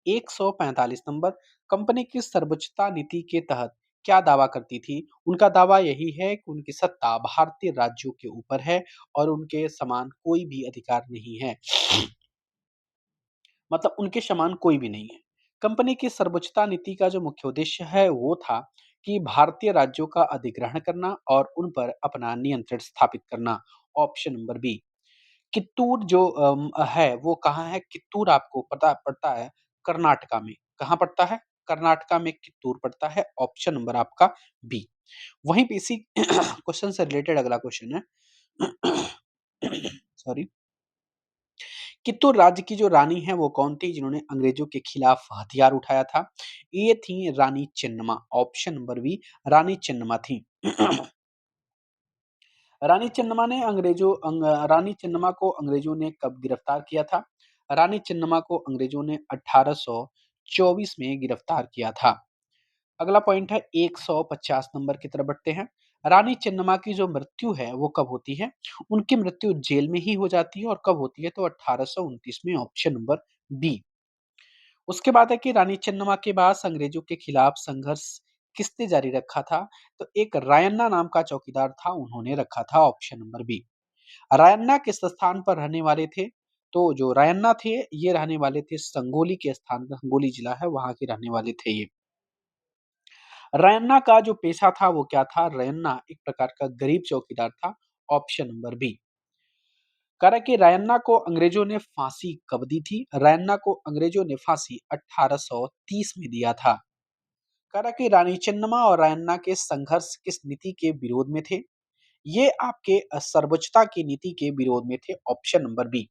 145 नंबर कंपनी की सर्वोच्चता नीति के तहत क्या दावा करती थी? उनका दावा यही है कि उनकी सत्ता भारतीय राज्यों के ऊपर है और उनके समान कोई भी अधिकार नहीं है। मतलब उनके समान कोई भी नहीं है। कंपनी की सर्वोच्चता नीति का जो मुख्य उद्देश्य है वो था कि भारतीय राज्यों का अधिग्रहण करना और उन पर अपना नियंत्रण स्थापित करना। Option number B. कित्तूर जो है वो कहाँ है? कित्तूर आपको पता पड़ता है कर्नाटका में। कहाँ पड़ता है? कर्नाटका में कित्तूर पड़ता है। ऑप्शन नंबर आपका बी। वहीं पे इसी क्वेश्चन से रिलेटेड अगला क्वेश्चन है। सॉरी। कित्तूर राज्य की जो रानी है वो कौन थी जिन्होंने अंग्रेजों के खिलाफ हथियार उठाया था? ये थी Rani Chennamma. Option number B. Rani Chennamma थी। रानी चेन्नम्मा को अंग्रेजों ने कब गिरफ्तार किया था? रानी चेन्नम्मा को अंग्रेजों ने 1824 में गिरफ्तार किया था। अगला पॉइंट है 150 नंबर की तरफ बढ़ते हैं। रानी चेन्नम्मा की जो मृत्यु है वो कब होती है? उनकी मृत्यु जेल में ही हो जाती है और कब होती है? तो 1829 में। Option number B. उसके बाद है कि रानी चेन्नम्मा के बाद अंग्रेजों के खिलाफ संघर्ष किसने जारी रखा था? तो एक रायन्ना नाम का चौकीदार था, उन्होंने रखा था। Option number B. रायन्ना किस स्थान पर रहने वाले थे? तो जो रायन्ना थे ये रहने वाले थे संगोली के स्थान पर, संगोली जिला है वहां के रहने वाले थे ये। रैन्ना का जो पेशा था वो क्या था? रैन्ना एक प्रकार का गरीब चौकीदार था। Option number B. कह रहा है कि रैन्ना को अंग्रेजों ने फांसी कब दी थी? रैन्ना को अंग्रेजों ने फांसी 1830 में दिया था। कह रहा है कि रानी चेन्नम्मा और रैन्ना के संघर्ष किस नीति के विरोध में थे? ये आपके सर्वोच्चता की नीति के विरोध में थे। Option number B.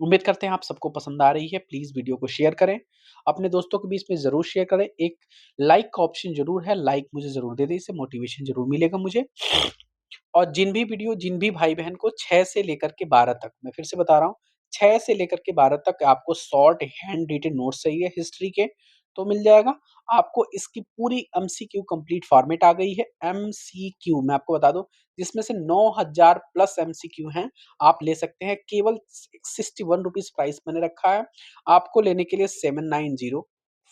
उम्मीद करते हैं आप सबको पसंद आ रही है। प्लीज वीडियो को शेयर करें, अपने दोस्तों के बीच में जरूर शेयर करें। एक लाइक का ऑप्शन जरूर है, लाइक मुझे जरूर दे दें, इससे मोटिवेशन जरूर मिलेगा मुझे। और जिन भी भाई बहन को 6 से लेकर के 12 तक, मैं फिर से बता रहा हूँ, 6 से लेकर के 12 तक आपको शॉर्ट हैंड रिटेन नोट्स चाहिए हिस्ट्री के, तो मिल जाएगा। आपको इसकी पूरी एमसीक्यू कंप्लीट फॉर्मेट आ गई है। एमसीक्यू मैं आपको बता दूं, जिसमें से 9000 प्लस एमसीक्यू हैं। आप ले सकते हैं, केवल 61 रुपीज प्राइस मैंने रखा है। आपको लेने के लिए 790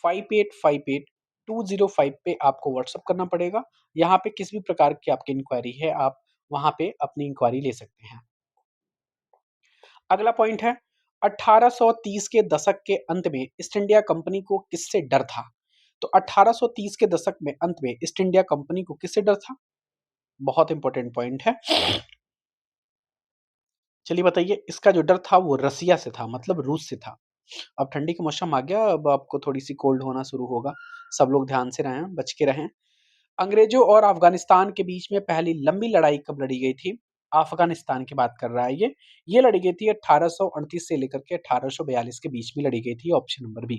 5858 205 पे आपको व्हाट्सएप करना पड़ेगा। यहाँ पे किसी भी प्रकार की आपकी इंक्वायरी है, आप वहाँ पे अपनी इंक्वायरी ले सकते हैं। अगला पॉइंट है, 1830 के दशक के अंत में ईस्ट इंडिया कंपनी को किससे डर था? तो 1830 के दशक में अंत में ईस्ट इंडिया कंपनी को किससे डर था? बहुत इंपॉर्टेंट पॉइंट है। चलिए बताइए, इसका जो डर था वो रसिया से था, मतलब रूस से था। अब ठंडी का मौसम आ गया, अब आपको थोड़ी-सी कोल्ड होना शुरू होगा। सब लोग ध्यान से रहें, बच के रहें। अंग्रेजों और अफ़गानिस्तान के बीच में पहली लंबी लड़ाई कब लड़ी गई थी? अफ़गानिस्तान की बात कर रहा है ये। ये लड़ी गई थी 1838 से लेकर के 1842 के बीच में लड़ी गई थी, ऑप्शन नंबर बी।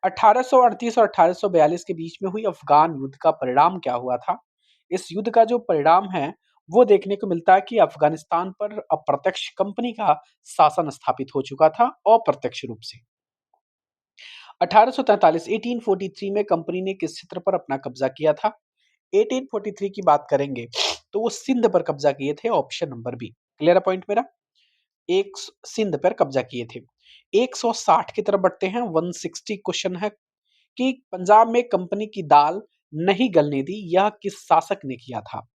1838 और 1842 के बीच में हुई अफ़गान युद्ध का परिणाम क्या हुआ था? इस युद्ध का जो परिणाम है, वो देखने को मिलता है कि अफ़गानिस्तान पर अप्रत्यक्ष कंपनी का शासन स्थापित हो चुका था, अप्रत्यक्ष रूप से। 1843 1843 में कंपनी ने किस क्षेत्र पर अपना कब्जा किया था? 1843 की बात करेंगे तो वो सिंध पर कब्जा किए थे, ऑप्शन नंबर बी। क्लियर है पॉइंट मेरा? एक सिंध पर कब्जा किए थे। 160 की तरफ बढ़ते हैं। 160 क्वेश्चन है कि पंजाब में कंपनी की दाल नहीं गलने दी, यह किस शासक ने किया था?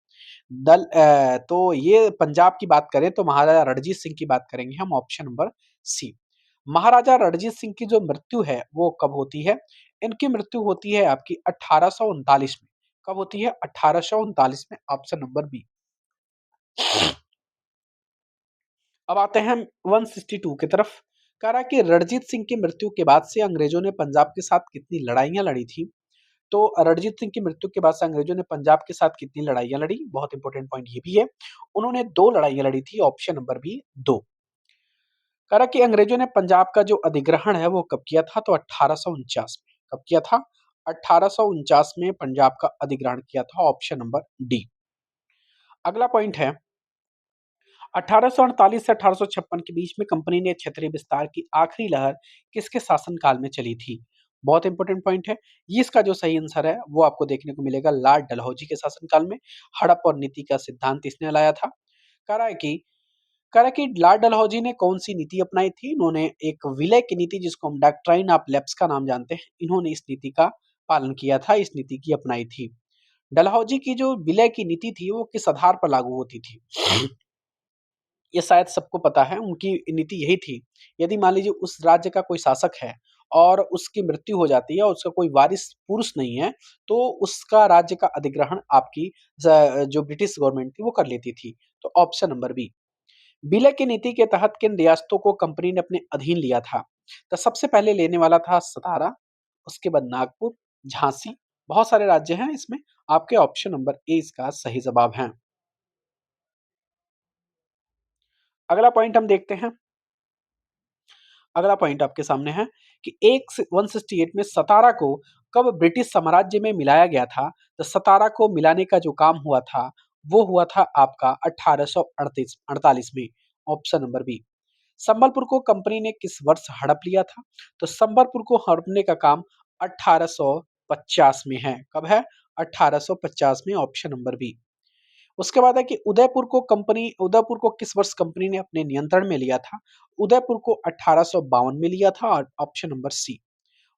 तो ये पंजाब की बात करें तो महाराजा रणजीत सिंह की बात करेंगे हम, ऑप्शन नंबर सी। महाराजा रणजीत सिंह की जो मृत्यु है वो कब होती है? इनकी मृत्यु होती है आपकी 1839 में। कब होती है? 1839 में, ऑप्शन नंबर बी। अब आते हैं 162 की तरफ। कह रहा है कि रणजीत सिंह की मृत्यु के बाद से अंग्रेजों ने पंजाब के साथ कितनी लड़ाइयां लड़ी थी? तो रणजीत सिंह की मृत्यु के बाद से अंग्रेजों ने पंजाब के साथ कितनी लड़ाइयां लड़ी? बहुत इंपॉर्टेंट पॉइंट ये भी है। उन्होंने 2 लड़ाइयां लड़ी थी, ऑप्शन नंबर बी 2। कह रहा कि अंग्रेजों ने पंजाब का जो अधिग्रहण है वो कब किया था? तो 1849 में। कब किया था? 1849 में पंजाब का अधिग्रहण किया था, ऑप्शन नंबर डी। अगला पॉइंट है, 1848 से 1856 के बीच में कंपनी ने क्षेत्रीय विस्तार की आखिरी लहर किसके शासनकाल में चली थी? बहुत इंपॉर्टेंट पॉइंट है। ये इसका जो सही आंसर है वो आपको देखने को मिलेगा लॉर्ड डलहौजी के शासनकाल में। हड़प और नीति का सिद्धांत इसने लाया था। कह रहा है कि कह रहा है कि लॉर्ड डलहौजी ने कौन सी नीति अपनाई थी? इन्होंने एक विलय की नीति, जिसको हम डॉक्ट्राइन ऑफ लैप्स का नाम जानते हैं, इन्होंने इस नीति का पालन किया था, इस नीति की अपनाई थी। डलहौजी की जो विलय की नीति थी वो किस आधार पर लागू होती थी? ये शायद सबको पता है, उनकी नीति यही थी। यदि मान लीजिए उस राज्य का कोई शासक है और उसकी मृत्यु हो जाती है और उसका कोई वारिस पुरुष नहीं है, तो उसका राज्य का अधिग्रहण आपकी जो ब्रिटिश गवर्नमेंट थी वो कर लेती थी। तो ऑप्शन नंबर बी। विलय की नीति के तहत किन रियासतों को कंपनी ने अपने अधीन लिया था? तो सबसे पहले लेने वाला था सतारा, उसके बाद नागपुर, झांसी, बहुत सारे राज्य हैं इसमें। आपके ऑप्शन नंबर ए इसका सही जवाब है। अगला पॉइंट हम देखते हैं। अगला पॉइंट आपके सामने है कि एक 168 में सतारा को कब ब्रिटिश साम्राज्य में मिलाया गया था? तो सतारा को मिलाने का जो काम हुआ था वो हुआ था आपका 1838 48 में, ऑप्शन नंबर बी। संबलपुर को कंपनी ने किस वर्ष हड़प लिया था? तो संबलपुर को हड़पने का काम 1850 में है। कब है? 1850 में, ऑप्शन नंबर बी। उसके बाद है कि उदयपुर को किस वर्ष कंपनी ने अपने नियंत्रण में लिया था? उदयपुर को 1852 में लिया था, और ऑप्शन नंबर सी।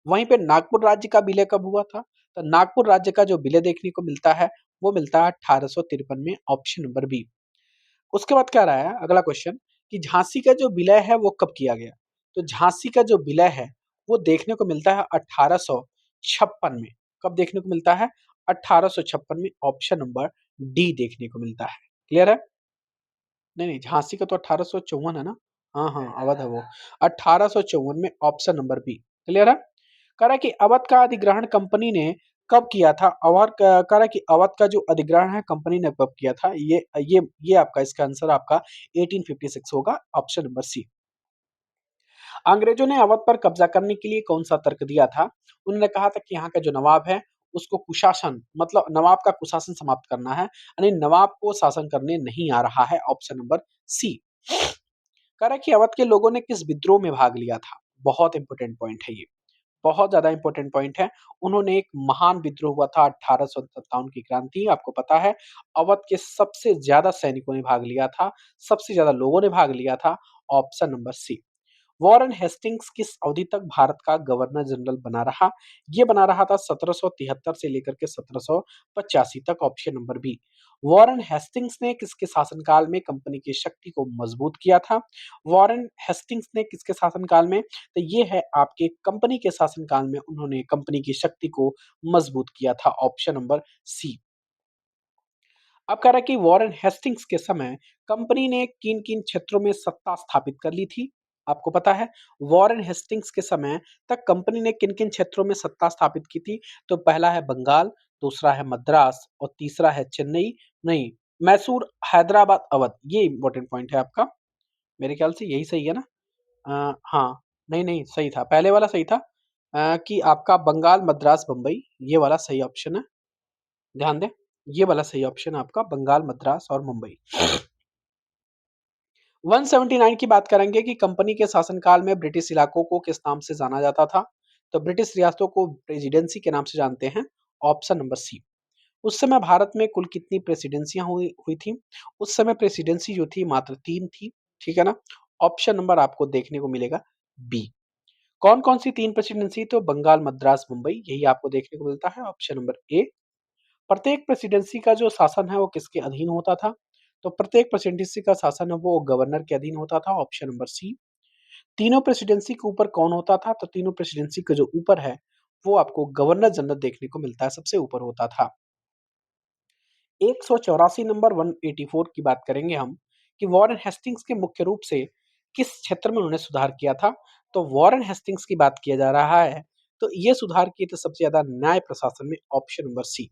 वहीं पे नागपुर राज्य का विलय कब हुआ था? तो नागपुर राज्य का जो विलय देखने को मिलता है वो मिलता है 1853 में, ऑप्शन नंबर बी। उसके बाद क्या रहा है अगला क्वेश्चन, कि झांसी का जो विलय है वो कब किया गया? तो झांसी का जो विलय है वो देखने को मिलता है 1856 में। कब देखने को मिलता है? 1856 में, ऑप्शन नंबर डी देखने को मिलता है। क्लियर है? नहीं, नहीं, झांसी का तो 1854 है ना? हाँ, हाँ, अवध है वो। 1854 में, ऑप्शन नंबर बी। क्लियर है? कह रहा है कि अवध का अधिग्रहण कंपनी ने कब किया था? कह रहा है कि अवध का जो अधिग्रहण है कंपनी ने कब किया था? ये आपका इसका आंसर आपका 1856 होगा, ऑप्शन नंबर सी। अंग्रेजों ने अवध पर कब्जा करने के लिए कौन सा तर्क दिया था? उन्होंने कहा था कि यहाँ का जो नवाब है उसको कुशासन, मतलब नवाब का कुशासन समाप्त करना है, यानी नवाब को शासन करने नहीं आ रहा है, ऑप्शन नंबर सी। कह रहा है कि अवध के लोगों ने किस विद्रोह में भाग लिया था? बहुत इंपॉर्टेंट पॉइंट है ये। बहुत ज्यादा इंपॉर्टेंट पॉइंट है। उन्होंने एक महान विद्रोह हुआ था 1857 की क्रांति, आपको पता है। अवध के सबसे ज्यादा सैनिकों ने भाग लिया था, सबसे ज्यादा लोगों ने भाग लिया था, option number C. Warren Hastings किस अवधि तक भारत का गवर्नर जनरल बना रहा? ये बना रहा था 1773 से लेकर के 1785 तक, option number B. Warren Hastings ने किसके शासनकाल में कंपनी की शक्ति को मजबूत किया था? वॉरेन हेस्टिंग्स ने किसके शासनकाल में, तो ये है आपके कंपनी के शासनकाल में उन्होंने कंपनी की शक्ति को मजबूत किया था, ऑप्शन नंबर सी। अब कह रहा है कि वॉरेन हेस्टिंग्स के समय कंपनी ने किन किन क्षेत्रों में सत्ता स्थापित कर ली थी? आपको पता है वॉरेन हेस्टिंग्स के समय तक कंपनी ने किन किन क्षेत्रों में सत्ता स्थापित की थी? तो पहला है बंगाल, दूसरा है मद्रास और तीसरा है चेन्नई, नहीं, मैसूर, हैदराबाद, अवध। ये इंपॉर्टेंट पॉइंट है आपका, मेरे ख्याल से यही सही है ना? हाँ, नहीं नहीं सही था, पहले वाला सही था, कि आपका बंगाल, मद्रास, बम्बई, ये वाला सही ऑप्शन है। ध्यान दें, ये वाला सही ऑप्शन है आपका, बंगाल, मद्रास और मुंबई। 179 की बात करेंगे कि कंपनी के शासनकाल में ब्रिटिश इलाकों को किस नाम से जाना जाता था? तो ब्रिटिश रियासतों को प्रेसिडेंसी के नाम से जानते हैं, ऑप्शन नंबर सी। उस समय भारत में कुल कितनी प्रेसिडेंसियां हुई हुई थी? उस समय प्रेसिडेंसी जो थी मात्र 3 थी, ठीक है ना? ऑप्शन नंबर आपको देखने को मिलेगा बी। कौन कौन सी 3 प्रेसिडेंसी? तो बंगाल, मद्रास, मुंबई, यही आपको देखने को मिलता है, ऑप्शन नंबर ए। प्रत्येक प्रेसिडेंसी का जो शासन है वो किसके अधीन होता था? तो प्रत्येक प्रेसिडेंसी का शासन है वो गवर्नर के अधीन होता था, ऑप्शन नंबर सी। तीनों प्रेसिडेंसी के ऊपर कौन होता था? तो तीनों प्रेसिडेंसी के जो ऊपर है वो आपको गवर्नर जनरल देखने को मिलता है, सबसे ऊपर होता था। 184 नंबर 184 की बात करेंगे हम कि वॉरेन हेस्टिंग्स के मुख्य रूप से किस क्षेत्र में उन्होंने सुधार किया था? तो वॉरेन हेस्टिंग्स की बात किया जा रहा है, तो ये सुधार किए थे सबसे ज्यादा न्याय प्रशासन में, ऑप्शन नंबर सी।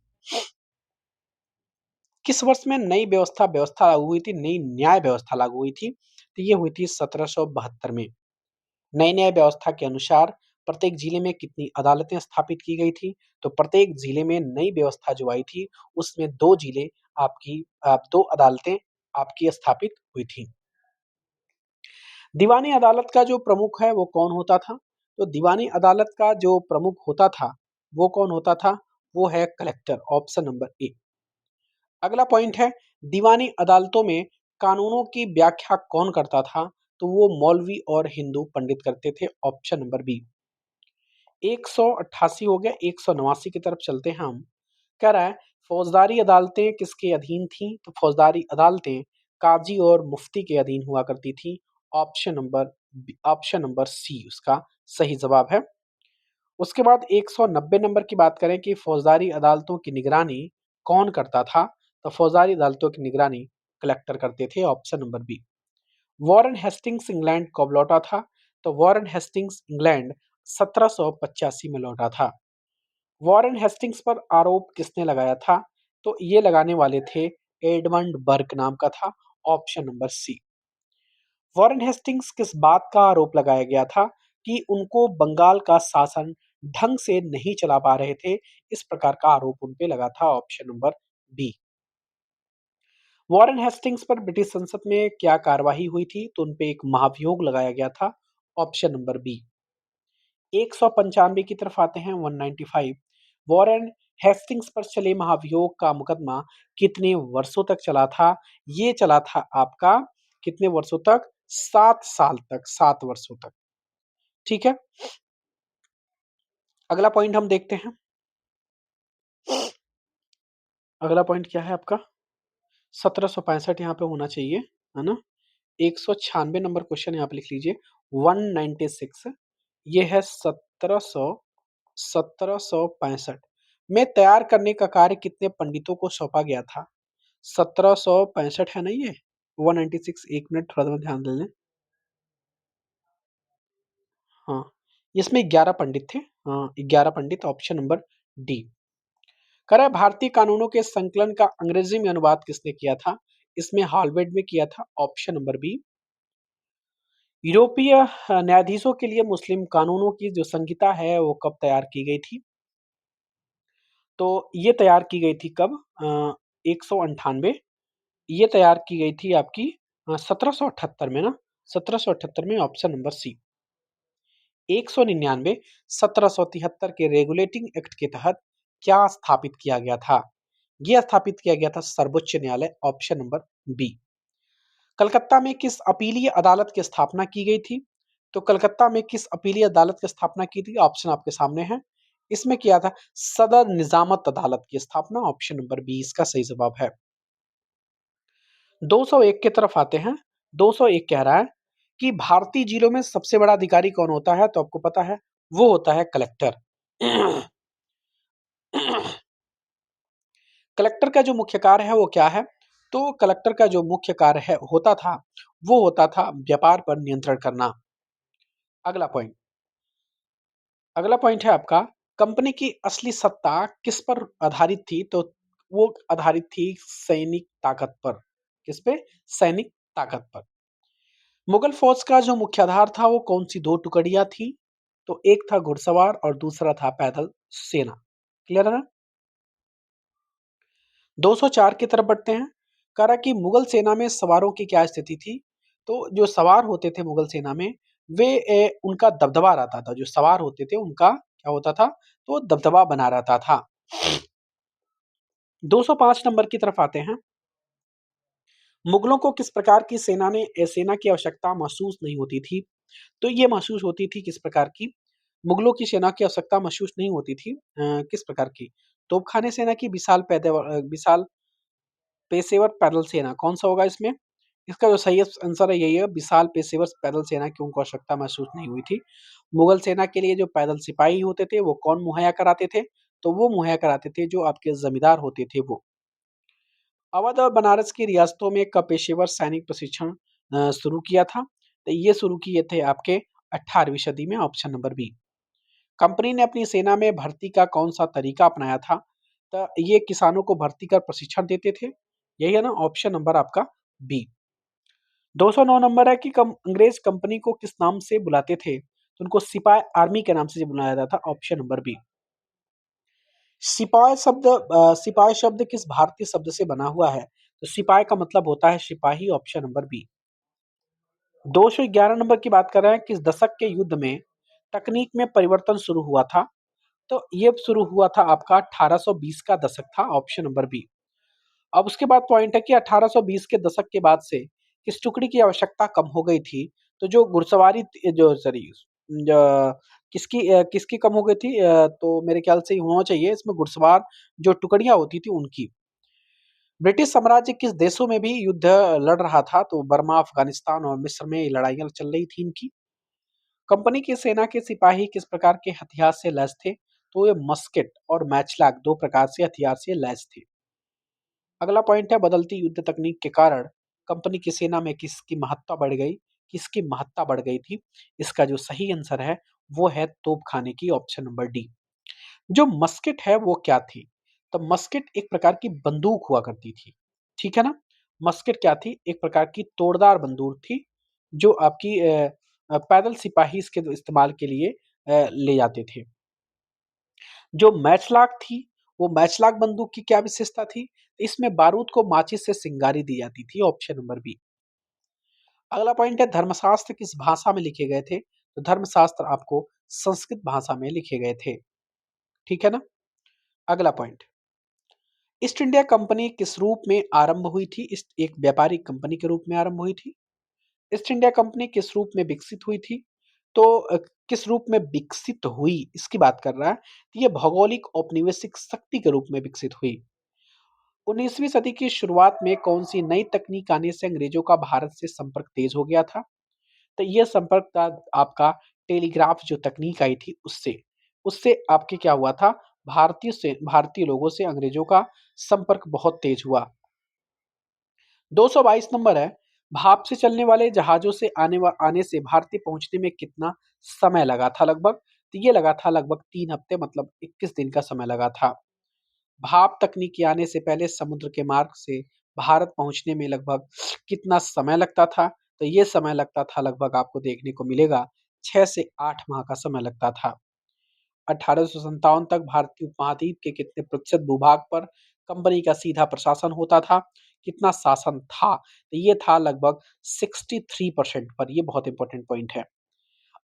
किस वर्ष में नई व्यवस्था व्यवस्था लागू हुई थी, नई न्याय व्यवस्था लागू हुई थी? तो ये हुई थी 1772 में। नई न्याय व्यवस्था के अनुसार प्रत्येक जिले में कितनी अदालतें स्थापित की गई थी? तो प्रत्येक जिले में नई व्यवस्था जो आई थी उसमें 2 जिले आपकी 2 अदालतें आपकी स्थापित हुई थी। दीवानी अदालत का जो प्रमुख है वो कौन होता था? तो दीवानी अदालत का जो प्रमुख होता था वो कौन होता था? वो है कलेक्टर, ऑप्शन नंबर ए। अगला पॉइंट है, दीवानी अदालतों में कानूनों की व्याख्या कौन करता था? तो वो मौलवी और हिंदू पंडित करते थे, ऑप्शन नंबर बी। 188 हो गया, 189 की तरफ चलते हैं हम। कह रहा है फौजदारी अदालतें किसके अधीन थी? तो फौजदारी अदालतें काजी और मुफ्ती के अधीन हुआ करती थी, ऑप्शन नंबर सी उसका सही जवाब है। उसके बाद 190 नंबर की बात करें कि फौजदारी अदालतों की निगरानी कौन करता था? तो फौजदारी अदालतों की निगरानी कलेक्टर करते थे, option number B. Warren Hastings England कब लौटा था? तो वॉरेन हेस्टिंग्स इंग्लैंड 1785 में लौटा था। वॉरेन हेस्टिंग्स पर आरोप किसने लगाया था? तो ये लगाने वाले थे एडमंड बर्क नाम का था, option number C. Warren Hastings किस बात का आरोप लगाया गया था कि उनको बंगाल का शासन ढंग से नहीं चला पा रहे थे, इस प्रकार का आरोप उन पे लगा था, option number B. Warren Hastings पर ब्रिटिश संसद में क्या कार्यवाही हुई थी? तो उन पे एक महाभियोग लगाया गया था, ऑप्शन नंबर बी। 195 की तरफ आते हैं, 195। वॉरेन हेस्टिंग्स पर चले महाभियोग का मुकदमा कितने वर्षों तक चला था? ये चला था आपका कितने वर्षों तक? 7 साल तक, 7 वर्षों तक। ठीक है, अगला पॉइंट हम देखते हैं। अगला पॉइंट क्या है आपका? 1765 यहाँ पे होना चाहिए, है ना? 196 नंबर क्वेश्चन यहाँ पे लिख लीजिए। 196 ये है 1765 में तैयार करने का कार्य कितने पंडितों को सौंपा गया था? 1765 है ना ये? 196, एक मिनट थोड़ा सा ध्यान दे लें। हाँ, इसमें 11 पंडित थे। हाँ, 11 पंडित, ऑप्शन नंबर डी। कह रहा है भारतीय कानूनों के संकलन का अंग्रेजी में अनुवाद किसने किया था? इसमें हार्वर्ड में किया था, ऑप्शन नंबर बी। यूरोपीय न्यायाधीशों के लिए मुस्लिम कानूनों की जो संहिता है वो कब तैयार की गई थी? तो ये तैयार की गई थी कब? 198, ये तैयार की गई थी आपकी 1778 में ना, 1778 में, ऑप्शन नंबर सी। 199 1773 के रेगुलेटिंग एक्ट के तहत क्या स्थापित किया गया था? यह स्थापित किया गया था सर्वोच्च न्यायालय, ऑप्शन नंबर बी। कलकत्ता में किस अपीलीय अदालत की स्थापना की गई थी? तो कलकत्ता में किस अपीलीय अदालत की स्थापना की थी? ऑप्शन आपके सामने है। इसमें किया था सदर निजामत अदालत की स्थापना। ऑप्शन नंबर बी इसका सही जवाब है। 201 की तरफ आते हैं। 201 कह रहा है कि भारतीय जिलों में सबसे बड़ा अधिकारी कौन होता है? तो आपको पता है वो होता है कलेक्टर। कलेक्टर का जो मुख्य कार्य है वो क्या है? तो कलेक्टर का जो मुख्य कार्य है होता था, वो होता था व्यापार पर नियंत्रण करना। अगला पॉइंट अगला पॉइंट है आपका, कंपनी की असली सत्ता किस पर आधारित थी? तो वो आधारित थी सैनिक ताकत पर। किस पे? सैनिक ताकत पर। मुगल फौज का जो मुख्य आधार था वो कौन सी दो टुकड़ियां थी? तो एक था घुड़सवार और दूसरा था पैदल सेना। क्लियर है ना? 204 की तरफ बढ़ते हैं। कह रहा कि मुगल सेना में सवारों की क्या स्थिति थी? तो जो सवार होते थे मुगल सेना में, वे उनका दबदबा रहता था। जो सवार होते थे उनका क्या होता था? तो दबदबा बना रहता था। 205 नंबर की तरफ आते हैं। मुगलों को किस प्रकार की सेना की आवश्यकता महसूस नहीं होती थी? तो ये महसूस होती थी किस प्रकार की? मुगलों की सेना की आवश्यकता महसूस नहीं होती थी। किस प्रकार की? तोपखाने सेना की विशाल पेशेवर पैदल सेना, कौन-सा होगा इसमें? इसका जो सही आंसर है यही है, विशाल पेशेवर पैदल सेना की उनको आवश्यकता महसूस नहीं हुई थी। मुगल सेना के लिए जो पैदल सिपाही होते थे, वो कौन मुहैया कराते थे? तो वो मुहैया कराते थे जो आपके जमींदार होते थे वो। अवध और बनारस की रियासतों में कब पेशेवर सैनिक प्रशिक्षण शुरू किया था? तो ये शुरू किए थे आपके 18वीं सदी में। Option number B. कंपनी ने अपनी सेना में भर्ती का कौन-सा तरीका अपनाया था? तो ये किसानों को भर्ती कर प्रशिक्षण देते थे। यही है ना? ऑप्शन नंबर आपका बी। 209 नंबर है कि अंग्रेज कंपनी को किस नाम से बुलाते थे? तो उनको सिपाही आर्मी के नाम से बुलाया जाता था। Option number B. सिपाही शब्द किस भारतीय शब्द से बना हुआ है? तो सिपाही का मतलब होता है सिपाही। Option number B. 211 नंबर की बात कर रहे हैं, किस दशक के युद्ध में तकनीक में परिवर्तन शुरू हुआ था? तो ये शुरू हुआ था आपका 1820 का दशक था। Option number B. अब उसके बाद पॉइंट है कि 1820 के दशक के बाद से किस टुकड़ी की आवश्यकता कम हो गई थी? तो जो घुड़सवारी जो सॉरी किसकी कम हो गई थी? तो मेरे ख्याल से होना चाहिए इसमें घुड़सवार जो टुकड़ियां होती थी उनकी। ब्रिटिश साम्राज्य किस देशों में भी युद्ध लड़ रहा था? तो बर्मा, अफगानिस्तान और मिस्र में लड़ाइयां चल रही थी इनकी। कंपनी की सेना के सिपाही किस प्रकार के हथियार से लैस थे? तो ये मस्केट और मैचलॉक दो प्रकार से हथियार से लैस थे। अगला पॉइंट है, बदलती युद्ध तकनीक के कारण कंपनी की सेना में किसकी महत्ता बढ़ गई? किसकी महत्ता बढ़ गई थी? इसका जो सही आंसर है वो है तोपखाने की। Option number D. जो मस्केट है वो क्या थी? तो मस्केट एक प्रकार की बंदूक हुआ करती थी। ठीक है ना? मस्केट क्या थी? एक प्रकार की तोड़दार बंदूक थी जो आपकी पैदल सिपाही इसके इस्तेमाल के लिए ले जाते थे। जो मैचलॉक थी, वो मैचलॉक बंदूक की क्या विशेषता थी? इसमें बारूद को माचिस से चिंगारी दी जाती थी। Option number B. अगला पॉइंट है, धर्मशास्त्र किस भाषा में लिखे गए थे? तो धर्मशास्त्र आपको संस्कृत भाषा में लिखे गए थे। ठीक है ना? अगला पॉइंट, ईस्ट इंडिया कंपनी किस रूप में आरंभ हुई थी? इस एक व्यापारिक कंपनी के रूप में आरंभ हुई थी। ईस्ट इंडिया कंपनी किस रूप में विकसित हुई थी? तो किस रूप में विकसित हुई इसकी बात कर रहा है। तो ये भौगोलिक औपनिवेशिक शक्ति के रूप में विकसित हुई। 19वीं सदी की शुरुआत में कौन सी नई तकनीक आने से अंग्रेजों का भारत से संपर्क तेज हो गया था? तो ये संपर्क था आपका टेलीग्राफ जो तकनीक आई थी उससे। उससे आपके क्या हुआ था? भारतीय लोगों से अंग्रेजों का संपर्क बहुत तेज हुआ। 222 नंबर है, भाप से चलने वाले जहाजों से आने से भारतीय पहुंचने में कितना समय लगा था लगभग? तो ये लगा था लगभग 3 हफ्ते, मतलब 21 दिन का समय लगा था। भाप तकनीक के आने से पहले समुद्र के मार्ग से भारत पहुंचने में लगभग कितना समय लगता था? तो ये समय लगता था लगभग आपको देखने को मिलेगा 6 से 8 माह का समय लगता था। 1857 तक भारतीय उपमहाद्वीप के कितने प्रतिशत भूभाग पर कंपनी का सीधा प्रशासन होता था? कितना शासन था? तो ये था लगभग 63% पर। ये बहुत इंपॉर्टेंट पॉइंट है।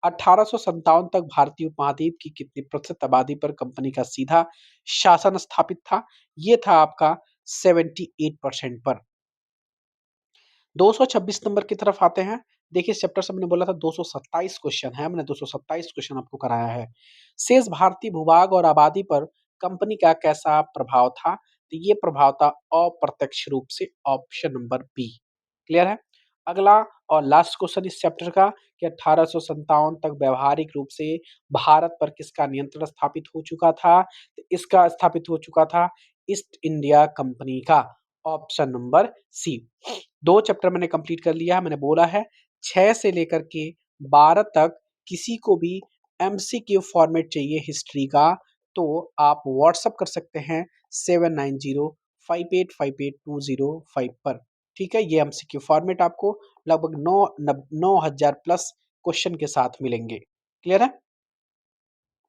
1857 तक भारतीय उपमहाद्वीप की कितनी प्रतिशत आबादी पर कंपनी का सीधा शासन स्थापित था? ये था आपका 78% पर। 226 नंबर की तरफ आते हैं। देखिए इस चैप्टर से मैंने बोला था 227 क्वेश्चन है, मैंने 227 क्वेश्चन आपको कराया है। शेष भारतीय भूभाग और आबादी पर कंपनी का कैसा प्रभाव था? तो ये प्रभाव था अप्रत्यक्ष रूप से, ऑप्शन नंबर बी। क्लियर है? अगला और लास्ट क्वेश्चन इस चैप्टर का कि 1857 तक व्यावहारिक रूप से भारत पर किसका नियंत्रण स्थापित हो चुका था? तो इसका स्थापित हो चुका था ईस्ट इंडिया कंपनी का, ऑप्शन नंबर सी। 2 चैप्टर मैंने कंप्लीट कर लिया है, मैंने बोला है 6 से लेकर के 12 तक किसी को भी एमसीक्यू फॉर्मेट चाहिए हिस्ट्री का, तो आप व्हाट्सएप कर सकते हैं 7905858205 पर। ठीक है, ये एमसीक्यू फॉर्मेट आपको लगभग 9000 प्लस क्वेश्चन के साथ मिलेंगे। क्लियर है?